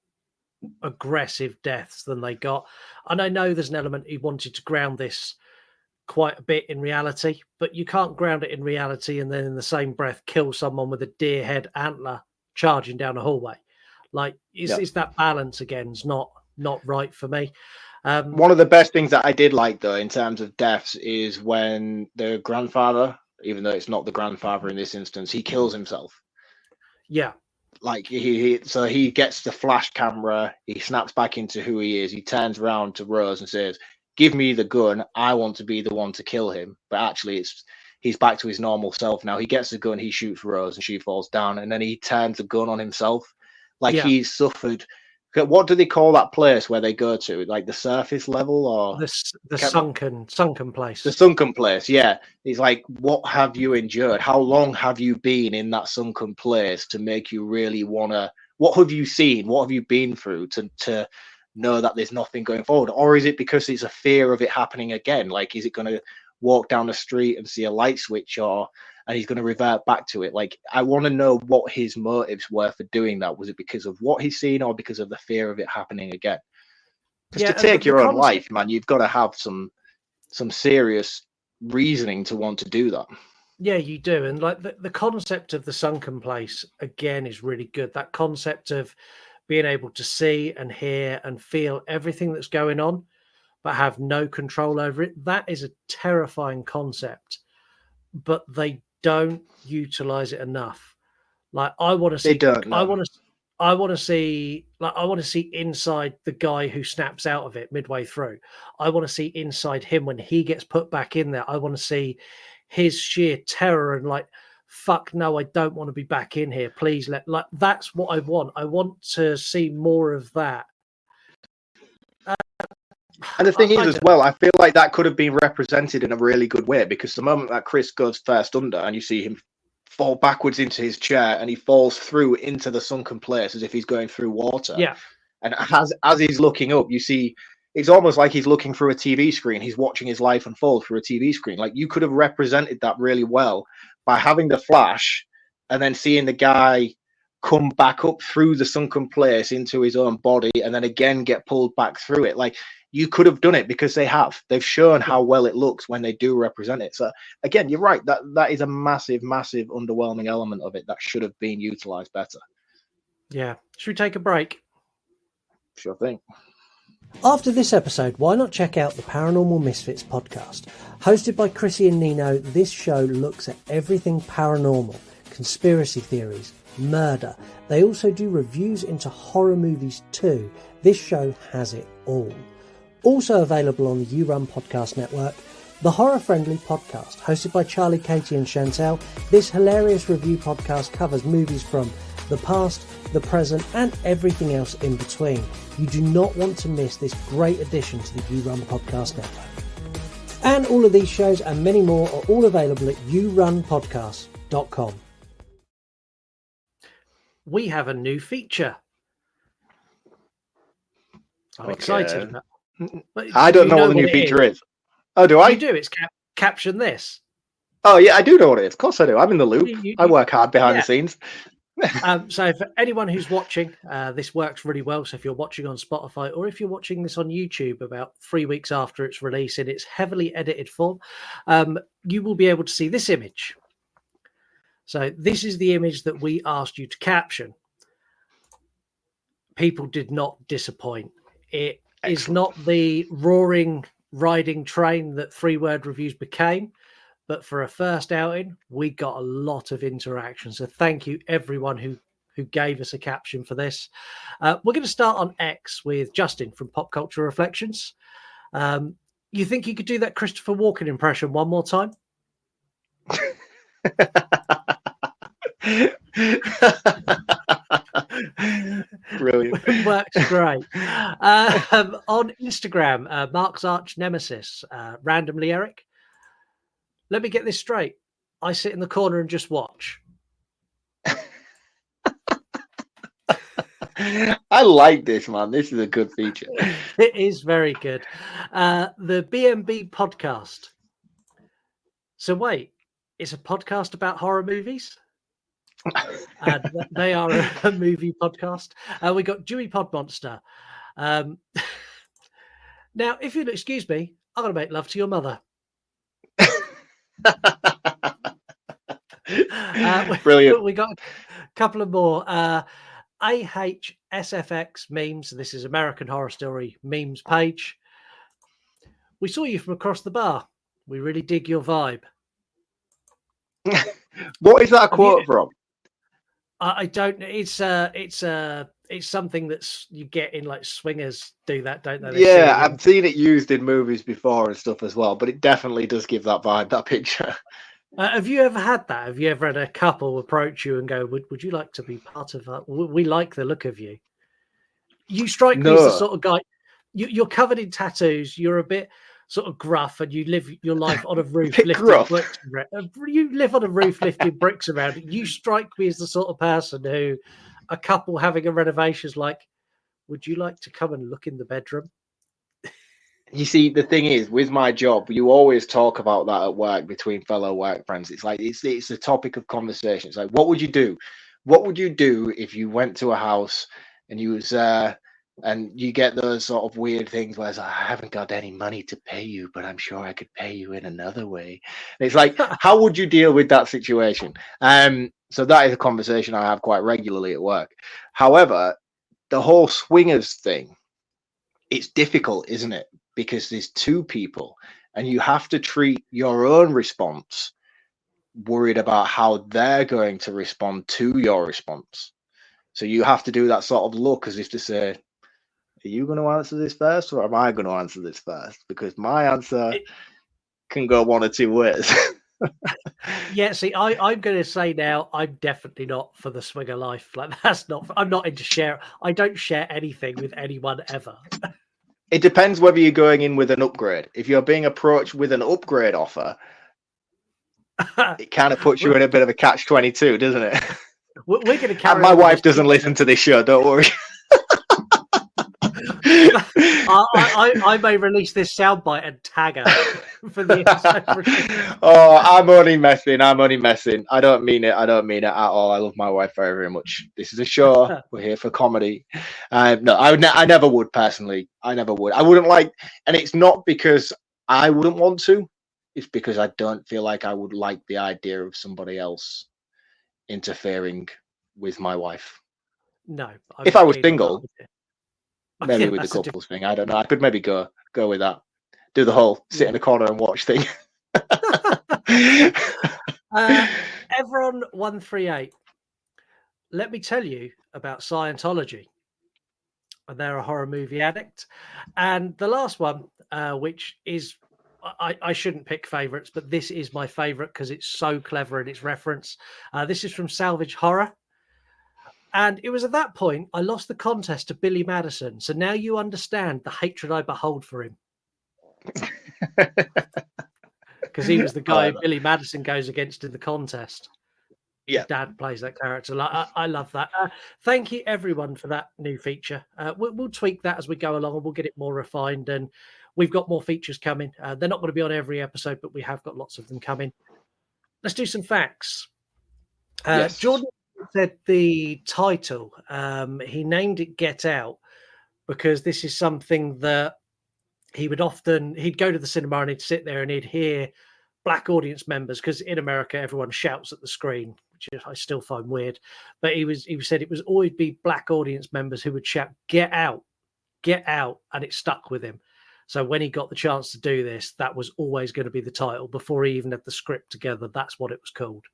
aggressive deaths than they got. And I know there's an element he wanted to ground this quite a bit in reality, but you can't ground it in reality and then in the same breath kill someone with a deer head antler charging down a hallway. Like, it's that balance again is not right for me. One of the best things that I did like, though, in terms of deaths, is when the grandfather, even though it's not the grandfather in this instance, he kills himself. Yeah. Like, so he gets the flash camera, he snaps back into who he is, he turns around to Rose and says, "Give me the gun. I want to be the one to kill him." But actually, he's back to his normal self now. He gets the gun, he shoots Rose, and she falls down, and then he turns the gun on himself. Like, he's suffered. What do they call that place where they go to? Like the surface level, or the sunken place? The sunken place. Yeah, he's like, what have you endured? How long have you been in that sunken place to make you really wanna? What have you seen? What have you been through to know that there's nothing going forward? Or is it because it's a fear of it happening again? Like, is it going to walk down the street and see a light switch, and he's going to revert back to it? Like, I want to know what his motives were for doing that. Was it because of what he's seen, or because of the fear of it happening again? Because to take your own life, man, you've got to have some serious reasoning to want to do that. Yeah, you do. And like the concept of the sunken place again is really good. That concept of being able to see and hear and feel everything that's going on, but have no control over it. That is a terrifying concept, but they don't utilize it enough. Like, I want to see, I want to see inside the guy who snaps out of it midway through. I want to see inside him when he gets put back in there. I want to see his sheer terror and like, fuck no, I don't want to be back in here. Please like, that's what I want. I want to see more of that. And the thing is, as well, I feel like that could have been represented in a really good way, because the moment that Chris goes first under and you see him fall backwards into his chair and he falls through into the sunken place as if he's going through water. Yeah. And as he's looking up, you see, it's almost like he's looking through a TV screen. He's watching his life unfold through a TV screen. Like, you could have represented that really well by having the flash and then seeing the guy come back up through the sunken place into his own body and then again get pulled back through it. Like, you could have done it, because they've shown how well it looks when they do represent it. So again, you're right, that is a massive underwhelming element of it that should have been utilized better. Yeah. Should we take a break? Sure thing. After this episode, why not check out the Paranormal Misfits podcast? Hosted by Chrissy and Nino, this show looks at everything paranormal, conspiracy theories, murder. They also do reviews into horror movies too. This show has it all. Also available on the You Run Podcast Network, the Horror Friendly Podcast, hosted by Charlie, Katie and Chantel. This hilarious review podcast covers movies from the past, the present and everything else in between. You do not want to miss this great addition to the You Run Podcast Network. And all of these shows and many more are all available at yourunpodcast.com. We have a new feature. I'm Okay. excited about it. I don't know what the new feature is. Oh, do I? You do. It's caption this. Oh, yeah, I do know what it is. Of course I do. I'm in the loop. I work hard behind the scenes. So for anyone who's watching, this works really well. So if you're watching on Spotify or if you're watching this on YouTube about 3 weeks after its release in its heavily edited form, you will be able to see this image. So this is the image that we asked you to caption. People did not disappoint. It is not the roaring riding train that 3-word reviews became. But for a first outing, we got a lot of interaction. So thank you, everyone who gave us a caption for this. We're going to start on X with Justin from Pop Culture Reflections. You think you could do that Christopher Walken impression one more time? Brilliant. Works great. On Instagram, Mark's arch nemesis, randomly Eric. Let me get this straight. I sit in the corner and just watch. I like this, man. This is a good feature. It is very good. The BMB podcast. So wait, it's a podcast about horror movies? And they are a movie podcast. We got Dewey Pod Monster. Now, if you'll excuse me, I'm going to make love to your mother. Brilliant. We got a couple of more. AHSFX memes. This is American Horror Story memes page. We saw you from across the bar. We really dig your vibe. What is that a quote from? I don't. It's something that's you get in like swingers do that, don't they? Yeah, I've seen it used in movies before and stuff as well, but it definitely does give that vibe, that picture. Have you ever had that? Have you ever had a couple approach you and go, would you like to be part of that? We like the look of you. You strike me as the sort of guy, you're covered in tattoos. You're a bit sort of gruff and you live your life on a roof lifting bricks. You live on a roof lifting bricks around. You strike me as the sort of person who a couple having a renovation is like, would you like to come and look in the bedroom? You see, the thing is, with my job, you always talk about that at work between fellow work friends. It's like it's a topic of conversation. It's like, what would you do? What would you do if you went to a house and you was and you get those sort of weird things where it's like, I haven't got any money to pay you, but I'm sure I could pay you in another way. And it's like, how would you deal with that situation? So that is a conversation I have quite regularly at work. However, the whole swingers thing, it's difficult, isn't it? Because there's two people and you have to treat your own response worried about how they're going to respond to your response. So you have to do that sort of look as if to say, are you going to answer this first or am I going to answer this first? Because my answer can go one or two ways. Yeah, see, I'm going to say now, I'm definitely not for the swinger life. Like I'm not into share. I don't share anything with anyone ever. It depends whether you're going in with an upgrade. If you're being approached with an upgrade offer, it kind of puts you in a bit of a catch-22, doesn't it? We're going to carry. And my wife doesn't listen to this show. Don't worry. I may release this soundbite and tag her for the episode. Oh, I'm only messing. I don't mean it at all. I love my wife very, very much. This is a show. We're here for comedy. No, I never would personally. I never would. I wouldn't like, and it's not because I wouldn't want to. It's because I don't feel like I would like the idea of somebody else interfering with my wife. No. If I was single. Maybe with the couples thing, I don't know. I could maybe go with that. Do the whole sit in a corner and watch thing. Everon138. Let me tell you about Scientology. They're a horror movie addict. And the last one, which is, I shouldn't pick favorites, but this is my favorite because it's so clever in its reference. This is from Salvage Horror. And it was at that point I lost the contest to Billy Madison. So now you understand the hatred I behold for him. Because he was the guy Billy Madison goes against in the contest. Yeah. His dad plays that character. I love that. Thank you, everyone, for that new feature. We'll tweak that as we go along, and we'll get it more refined. And we've got more features coming. They're not going to be on every episode, but we have got lots of them coming. Let's do some facts. Yes. Jordan said the title. He named it Get Out because this is something that he'd go to the cinema and he'd sit there and he'd hear black audience members, because in America everyone shouts at the screen, which I still find weird. But he said it was always be black audience members who would shout "Get out, get out," and it stuck with him. So when he got the chance to do this, that was always going to be the title before he even had the script together. That's what it was called.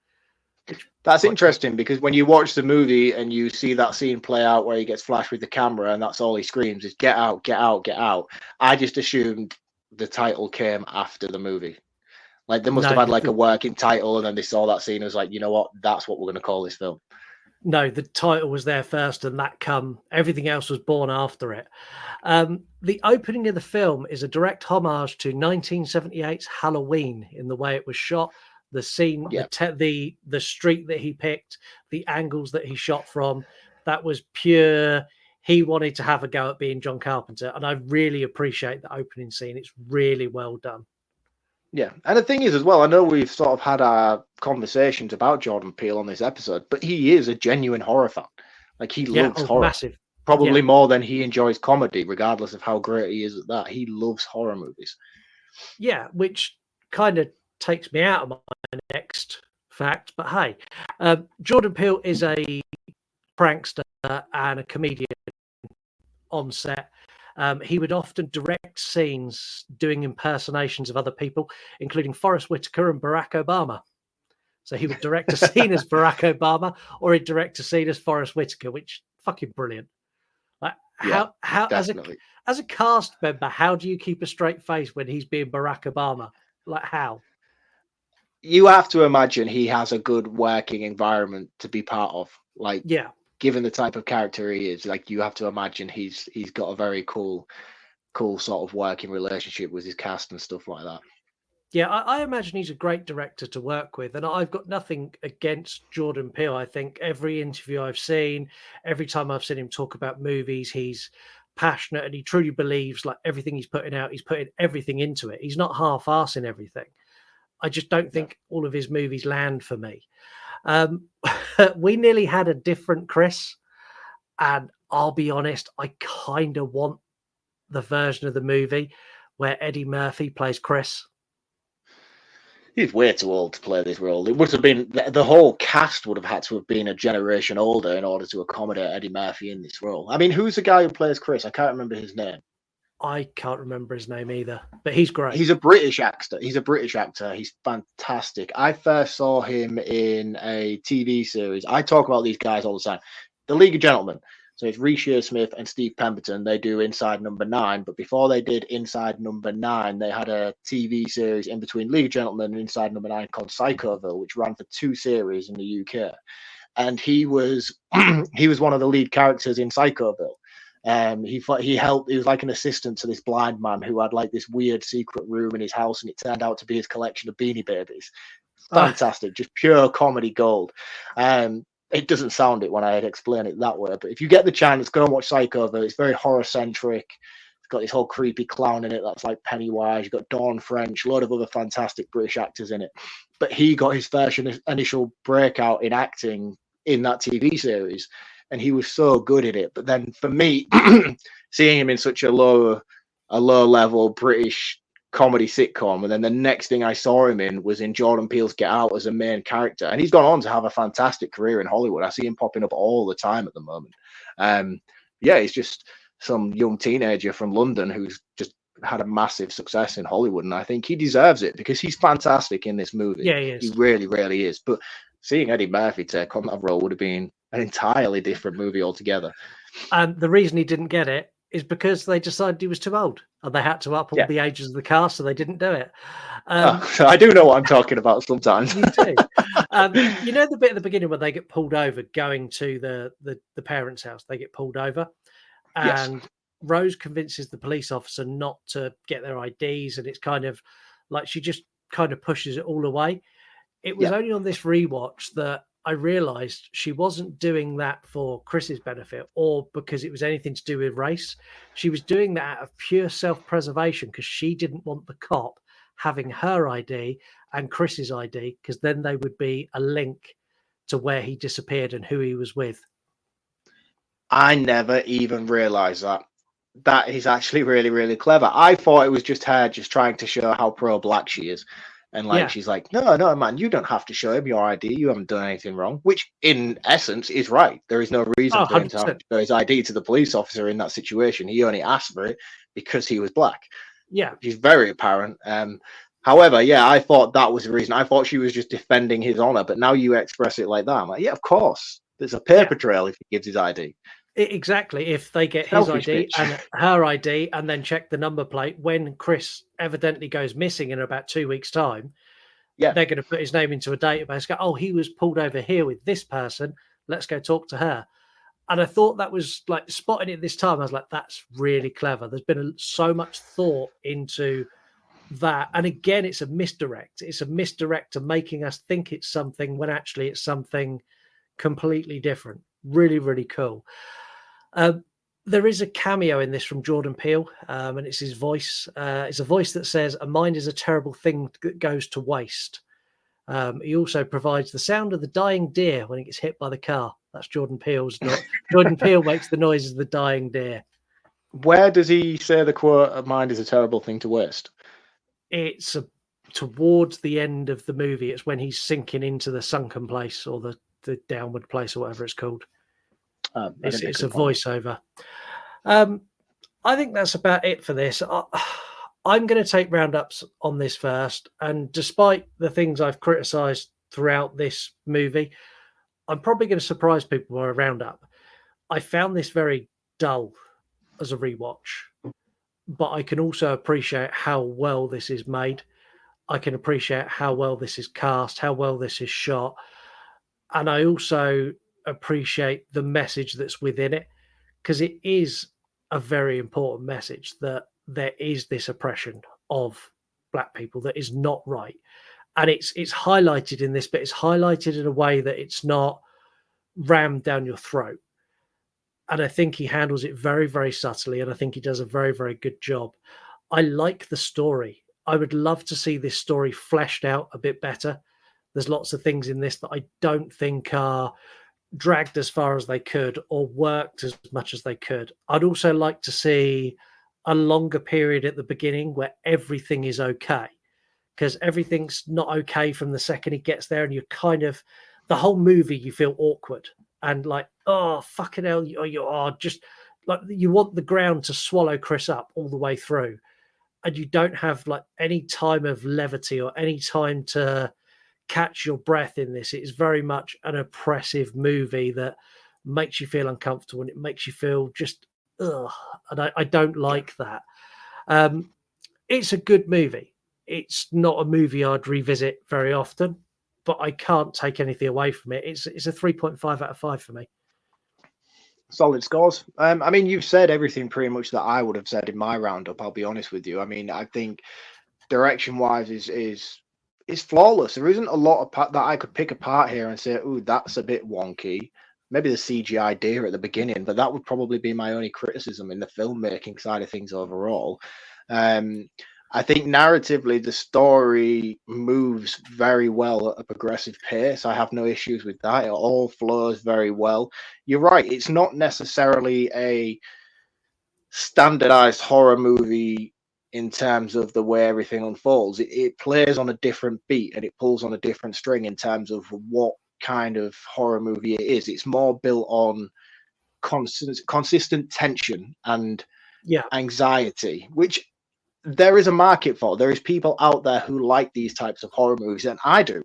That's interesting because when you watch the movie and you see that scene play out where he gets flashed with the camera and that's all he screams is "Get out, get out, get out." I just assumed the title came after the movie. Like they must have had like a working title and then they saw that scene and was like, you know what, that's what we're going to call this film. No, the title was there first and everything else was born after it. The opening of the film is a direct homage to 1978's Halloween in the way it was shot. The scene, the street that he picked, the angles that he shot from, that was pure. He wanted to have a go at being John Carpenter, and I really appreciate the opening scene. It's really well done. Yeah, and the thing is as well, I know we've sort of had our conversations about Jordan Peele on this episode, but he is a genuine horror fan. Like he loves horror, massive. Probably more than he enjoys comedy, regardless of how great he is at that. He loves horror movies. Yeah, which kind of takes me out of my next fact, but hey, Jordan Peele is a prankster and a comedian on set. He would often direct scenes doing impersonations of other people, including Forrest Whitaker and Barack Obama. So he would direct a scene as Barack Obama, or he'd direct a scene as Forrest Whitaker, which fucking brilliant. Like how as a cast member, how do you keep a straight face when he's being Barack Obama? Like how? You have to imagine he has a good working environment to be part of. Like, given the type of character he is, like you have to imagine he's got a very cool sort of working relationship with his cast and stuff like that. Yeah, I imagine he's a great director to work with, and I've got nothing against Jordan Peele. I think every interview I've seen, every time I've seen him talk about movies, he's passionate and he truly believes like everything he's putting out, he's putting everything into it. He's not half-assing everything. I just don't think all of his movies land for me. We nearly had a different Chris, and I'll be honest, I kind of want the version of the movie where Eddie Murphy plays Chris. He's way too old to play this role. It would have been the whole cast would have had to have been a generation older in order to accommodate Eddie Murphy in this role. I mean, who's the guy who plays Chris? I can't remember his name. I can't remember his name either, but he's great. He's a British actor. He's fantastic. I first saw him in a TV series. I talk about these guys all the time. The League of Gentlemen. So it's Reece Shearsmith and Steve Pemberton. They do Inside Number 9. But before they did Inside Number 9, they had a TV series in between League of Gentlemen and Inside Number 9 called Psychoville, which ran for 2 series in the UK. And he was one of the lead characters in Psychoville. He was like an assistant to this blind man who had like this weird secret room in his house, and it turned out to be his collection of Beanie Babies. Fantastic, just pure comedy gold. It doesn't sound it when I explain it that way, but if you get the chance, go and watch Psychoville. It's very horror centric. It's got this whole creepy clown in it that's like Pennywise. You've got Dawn French, a lot of other fantastic British actors in it. But he got his first initial breakout in acting in that TV series, and he was so good at it. But then for me, seeing him in such a low level British comedy sitcom, and then the next thing I saw him in was in Jordan Peele's Get Out as a main character, and he's gone on to have a fantastic career in Hollywood. I see him popping up all the time at the moment. He's just some young teenager from London who's just had a massive success in Hollywood, and I think he deserves it because he's fantastic in this movie. Yeah, he is. He really, really is. But seeing Eddie Murphy take on that role would have been an entirely different movie altogether. And the reason he didn't get it is because they decided he was too old, and they had to up all the ages of the cast, so they didn't do it. So I do know what I'm talking about sometimes. You do. You know the bit at the beginning where they get pulled over going to the parents' house. They get pulled over, and Rose convinces the police officer not to get their IDs, and it's kind of like she just kind of pushes it all away. It was only on this rewatch that I realized she wasn't doing that for Chris's benefit or because it was anything to do with race. She was doing that out of pure self-preservation because she didn't want the cop having her ID and Chris's ID, because then they would be a link to where he disappeared and who he was with. I never even realized that. That is actually really, really clever. I thought it was just her just trying to show how pro-black she is. And she's like, no, man, you don't have to show him your ID. You haven't done anything wrong, which in essence is right. There is no reason for him to have to show his ID to the police officer in that situation. He only asked for it because he was black. Yeah. Which is very apparent. However, I thought that was the reason. I thought she was just defending his honor, but now you express it like that. I'm like, yeah, of course. There's a paper trail if he gives his ID. Exactly. If they get his ID and her ID and then check the number plate, when Chris evidently goes missing in about 2 weeks' time, they're going to put his name into a database. Go, oh, he was pulled over here with this person. Let's go talk to her. And I thought that was like spotting it this time. I was like, that's really clever. There's been so much thought into that. And again, it's a misdirect. It's a misdirect to making us think it's something when actually it's something completely different. Really, really cool. There is a cameo in this from Jordan Peele, and it's his voice. It's a voice that says, "A mind is a terrible thing that goes to waste." He also provides the sound of the dying deer when it gets hit by the car. That's Jordan Peele's. Jordan Peele makes the noise of the dying deer. Where does he say the quote, "A mind is a terrible thing to waste"? It's towards the end of the movie. It's when he's sinking into the sunken place or the downward place or whatever it's called. It's a voiceover. I think that's about it for this. I'm going to take roundups on this first. And despite the things I've criticized throughout this movie, I'm probably going to surprise people with a roundup. I found this very dull as a rewatch, but I can also appreciate how well this is made. I can appreciate how well this is cast, how well this is shot. And I also appreciate the message that's within it, because it is a very important message that there is this oppression of black people that is not right, and it's highlighted in this, but it's highlighted in a way that it's not rammed down your throat. And I think he handles it very, very subtly, and I think he does a very, very good job. I like the story. I would love to see this story fleshed out a bit better. There's lots of things in this that I don't think are dragged as far as they could or worked as much as they could. I'd also like to see a longer period at the beginning where everything is okay, because everything's not okay from the second he gets there, and you're kind of, the whole movie you feel awkward and like, oh fucking hell, you are just like, you want the ground to swallow Chris up all the way through, and you don't have like any time of levity or any time to catch your breath in this. It is very much an oppressive movie that makes you feel uncomfortable, and it makes you feel just ugh, and I don't like that. It's a good movie. It's not a movie I'd revisit very often, but I can't take anything away from it. It's a 3.5 out of 5 for me. Solid scores. I mean, you've said everything pretty much that I would have said in my roundup, I'll be honest with you. I mean, I think direction wise is flawless. There isn't a lot of that I could pick apart here and say, ooh, that's a bit wonky. Maybe the CGI idea at the beginning, but that would probably be my only criticism in the filmmaking side of things overall. I think narratively, the story moves very well at a progressive pace. I have no issues with that. It all flows very well. You're right. It's not necessarily a standardized horror movie in terms of the way everything unfolds. It plays on a different beat and it pulls on a different string in terms of what kind of horror movie it is. It's more built on consistent tension and anxiety, which there is a market for. There is people out there who like these types of horror movies, and I do.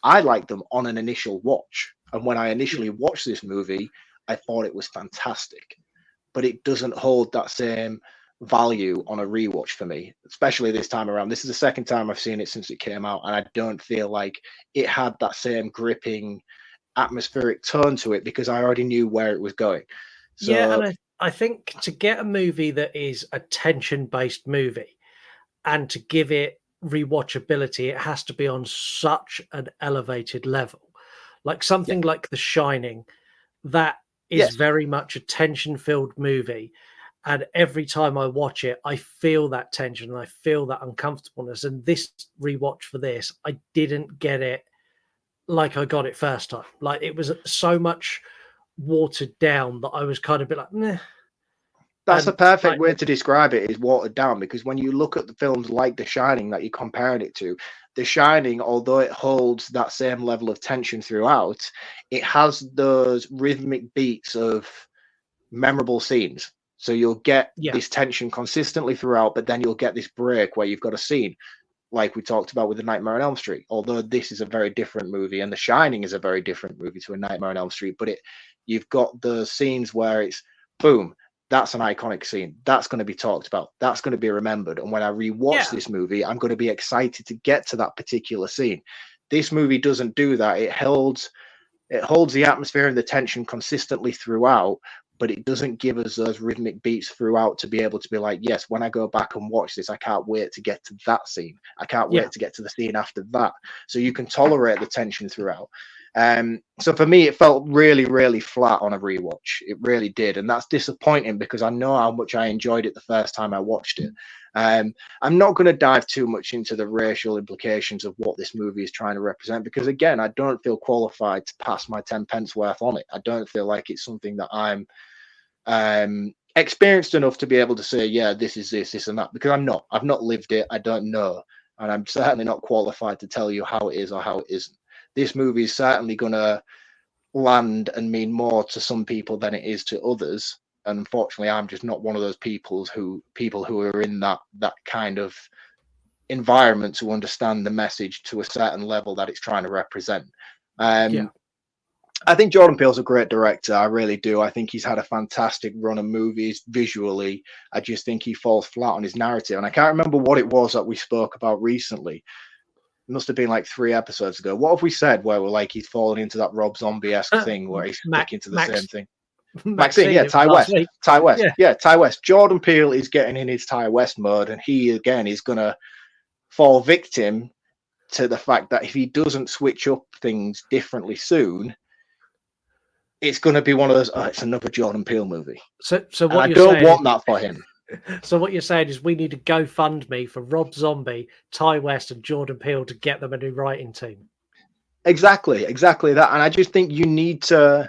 I like them on an initial watch. And when I initially watched this movie, I thought it was fantastic. But it doesn't hold that same value on a rewatch for me, especially this time around. This is the second time I've seen it since it came out, and I don't feel like it had that same gripping atmospheric tone to it because I already knew where it was going. So, yeah, and I think to get a movie that is a tension-based movie and to give it rewatchability, it has to be on such an elevated level. Like something like The Shining, that is very much a tension-filled movie. And every time I watch it, I feel that tension and I feel that uncomfortableness. And this rewatch for this, I didn't get it like I got it first time. Like it was so much watered down that I was kind of a bit like, meh. That's a perfect way to describe it, is watered down, because when you look at the films like The Shining that you're comparing it to, The Shining, although it holds that same level of tension throughout, it has those rhythmic beats of memorable scenes. So you'll get this tension consistently throughout, but then you'll get this break where you've got a scene like we talked about with The Nightmare on Elm Street. Although this is a very different movie, and The Shining is a very different movie to A Nightmare on Elm Street, but you've got the scenes where it's boom, that's an iconic scene. That's going to be talked about. That's going to be remembered. And when I rewatch this movie, I'm going to be excited to get to that particular scene. This movie doesn't do that. It holds the atmosphere and the tension consistently throughout, but it doesn't give us those rhythmic beats throughout to be able to be like, yes, when I go back and watch this, I can't wait to get to that scene. I can't wait to get to the scene after that. So you can tolerate the tension throughout. So for me, it felt really, really flat on a rewatch. It really did. And that's disappointing because I know how much I enjoyed it the first time I watched it. I'm not going to dive too much into the racial implications of what this movie is trying to represent, because again, I don't feel qualified to pass my 10 pence worth on it. I don't feel like it's something that I'm experienced enough to be able to say, yeah, this is this and that, because I've not lived it. I don't know. And I'm certainly not qualified to tell you how it is or how it isn't. This movie is certainly going to land and mean more to some people than it is to others. And unfortunately, I'm just not one of those people who are in that kind of environment to understand the message to a certain level that it's trying to represent. I think Jordan Peele's a great director. I really do. I think he's had a fantastic run of movies visually. I just think he falls flat on his narrative. And I can't remember what it was that we spoke about recently. It must have been like 3 episodes ago. What have we said where we're like he's fallen into that Rob Zombie-esque thing where he's sticking to the same thing? Maxine, Ty West. Ty West. Yeah, Ty West. Jordan Peele is getting in his Ty West mode, and he again is going to fall victim to the fact that if he doesn't switch up things differently soon, it's going to be one of those, it's another Jordan Peele movie. So what I don't want that for him. So what you're saying is we need to GoFundMe for Rob Zombie, Ty West, and Jordan Peele to get them a new writing team. Exactly that. And I just think you need to,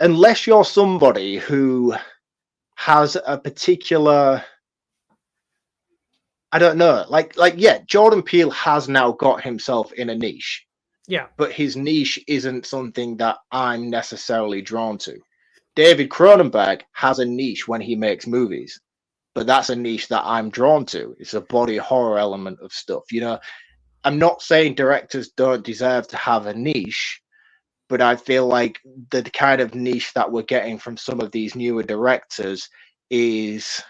unless you're somebody who has a particular, I don't know, Jordan Peele has now got himself in a niche. Yeah. But his niche isn't something that I'm necessarily drawn to. David Cronenberg has a niche when he makes movies, but that's a niche that I'm drawn to. It's a body horror element of stuff. You know, I'm not saying directors don't deserve to have a niche, but I feel like the kind of niche that we're getting from some of these newer directors is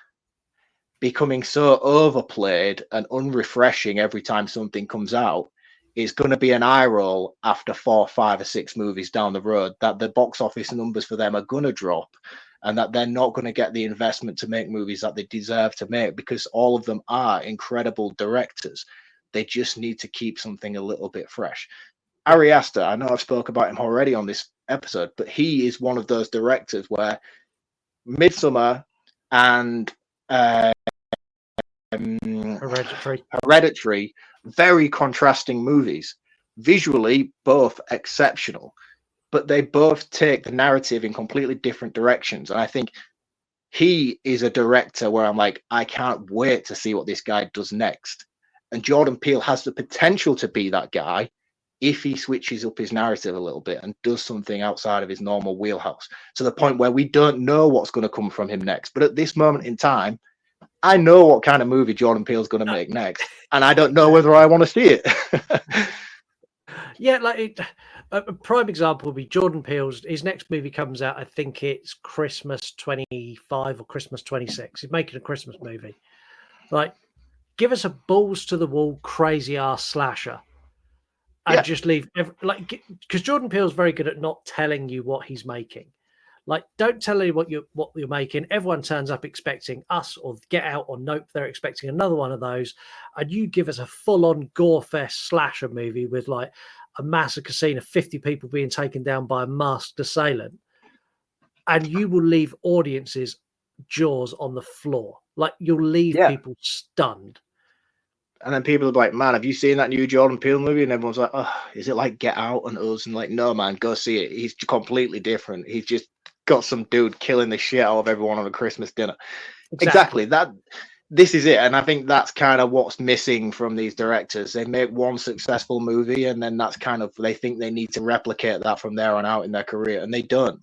becoming so overplayed and unrefreshing every time something comes out. It's going to be an eye roll after 4, 5, or 6 movies down the road that the box office numbers for them are going to drop, and that they're not going to get the investment to make movies that they deserve to make, because all of them are incredible directors. They just need to keep something a little bit fresh. Ari Aster, I know I've spoke about him already on this episode, but he is one of those directors where Midsommar and Hereditary, very contrasting movies, visually both exceptional, but they both take the narrative in completely different directions. And I think he is a director where I'm like, I can't wait to see what this guy does next. And Jordan Peele has the potential to be that guy if he switches up his narrative a little bit and does something outside of his normal wheelhouse, to the point where we don't know what's going to come from him next. But at this moment in time, I know what kind of movie Jordan Peele's going to make next, and I don't know whether I want to see it. Yeah, like a prime example would be Jordan Peele's. His next movie comes out, I think it's Christmas 25 or Christmas 26. He's making a Christmas movie. Like, give us a balls to the wall, crazy ass slasher, and just leave. Because Jordan Peele's very good at not telling you what he's making. Like, don't tell you what you're making. Everyone turns up expecting Us or Get Out or Nope. They're expecting another one of those, and you give us a full-on gore-fest slasher movie with like a massacre scene of 50 people being taken down by a masked assailant, and you will leave audiences jaws on the floor. Like, you'll leave people stunned. And then people are like, man, have you seen that new Jordan Peele movie? And everyone's like, oh, is it like Get Out and Us? And like, no, man, go see it. He's completely different. He's just got some dude killing the shit out of everyone on a Christmas dinner. Exactly. This is it. And I think that's kind of what's missing from these directors. They make one successful movie, and then that's kind of, they think they need to replicate that from there on out in their career. And they don't,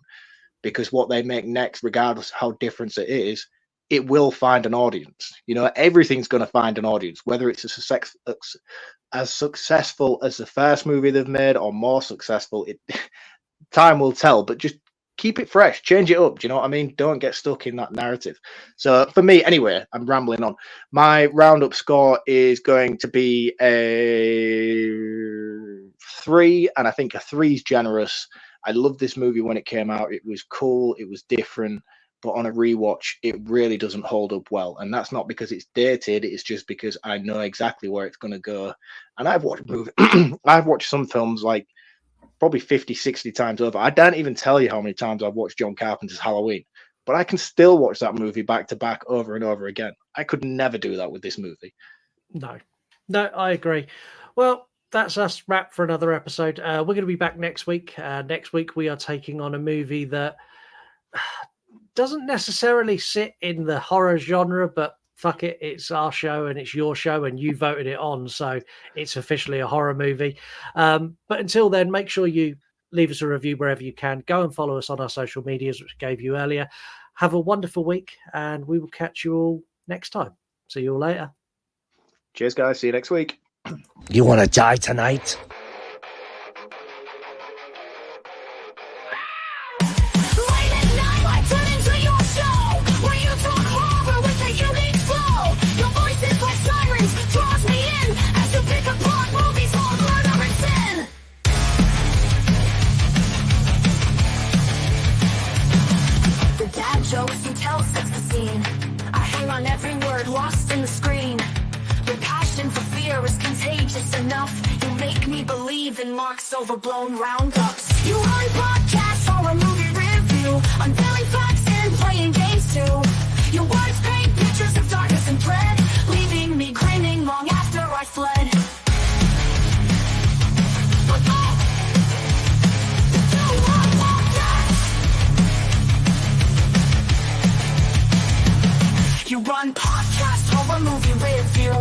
because what they make next, regardless of how different it is, it will find an audience. You know, everything's going to find an audience, whether it's as successful as the first movie they've made or more successful. Time will tell, but just keep it fresh, change it up. Do you know what I mean? Don't get stuck in that narrative. So for me, anyway, I'm rambling on. My roundup score is going to be a 3, and I think a 3 is generous. I loved this movie when it came out. It was cool. It was different. But on a rewatch, it really doesn't hold up well. And that's not because it's dated. It's just because I know exactly where it's going to go. And I've watched some films like probably 50, 60 times over. I don't even tell you how many times I've watched John Carpenter's Halloween. But I can still watch that movie back to back over and over again. I could never do that with this movie. No, I agree. Well, that's us wrapped for another episode. We're going to be back next week. Next week, we are taking on a movie that doesn't necessarily sit in the horror genre, but fuck it, it's our show and it's your show and you voted it on, so it's officially a horror movie. But until then, make sure you leave us a review wherever you can. Go and follow us on our social medias, which I gave you earlier. Have a wonderful week, and we will catch you all next time. See you all later. Cheers, guys. See you next week. You want to die tonight? Jokes you tell sets the scene. I hang on every word lost in the screen. Your passion for fear is contagious enough. You make me believe in Mark's overblown roundups. You run podcasts or a movie review, unveiling facts and playing games too. Your words paint pictures of darkness and dread, leaving me grinning long after I fled. You run podcast, horror movie review,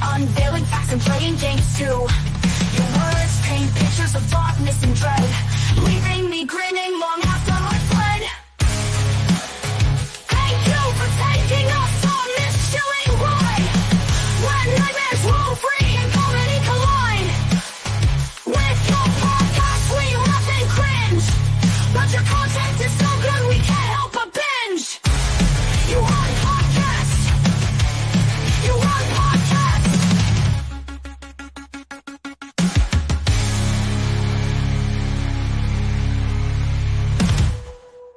unveiling facts and playing games too.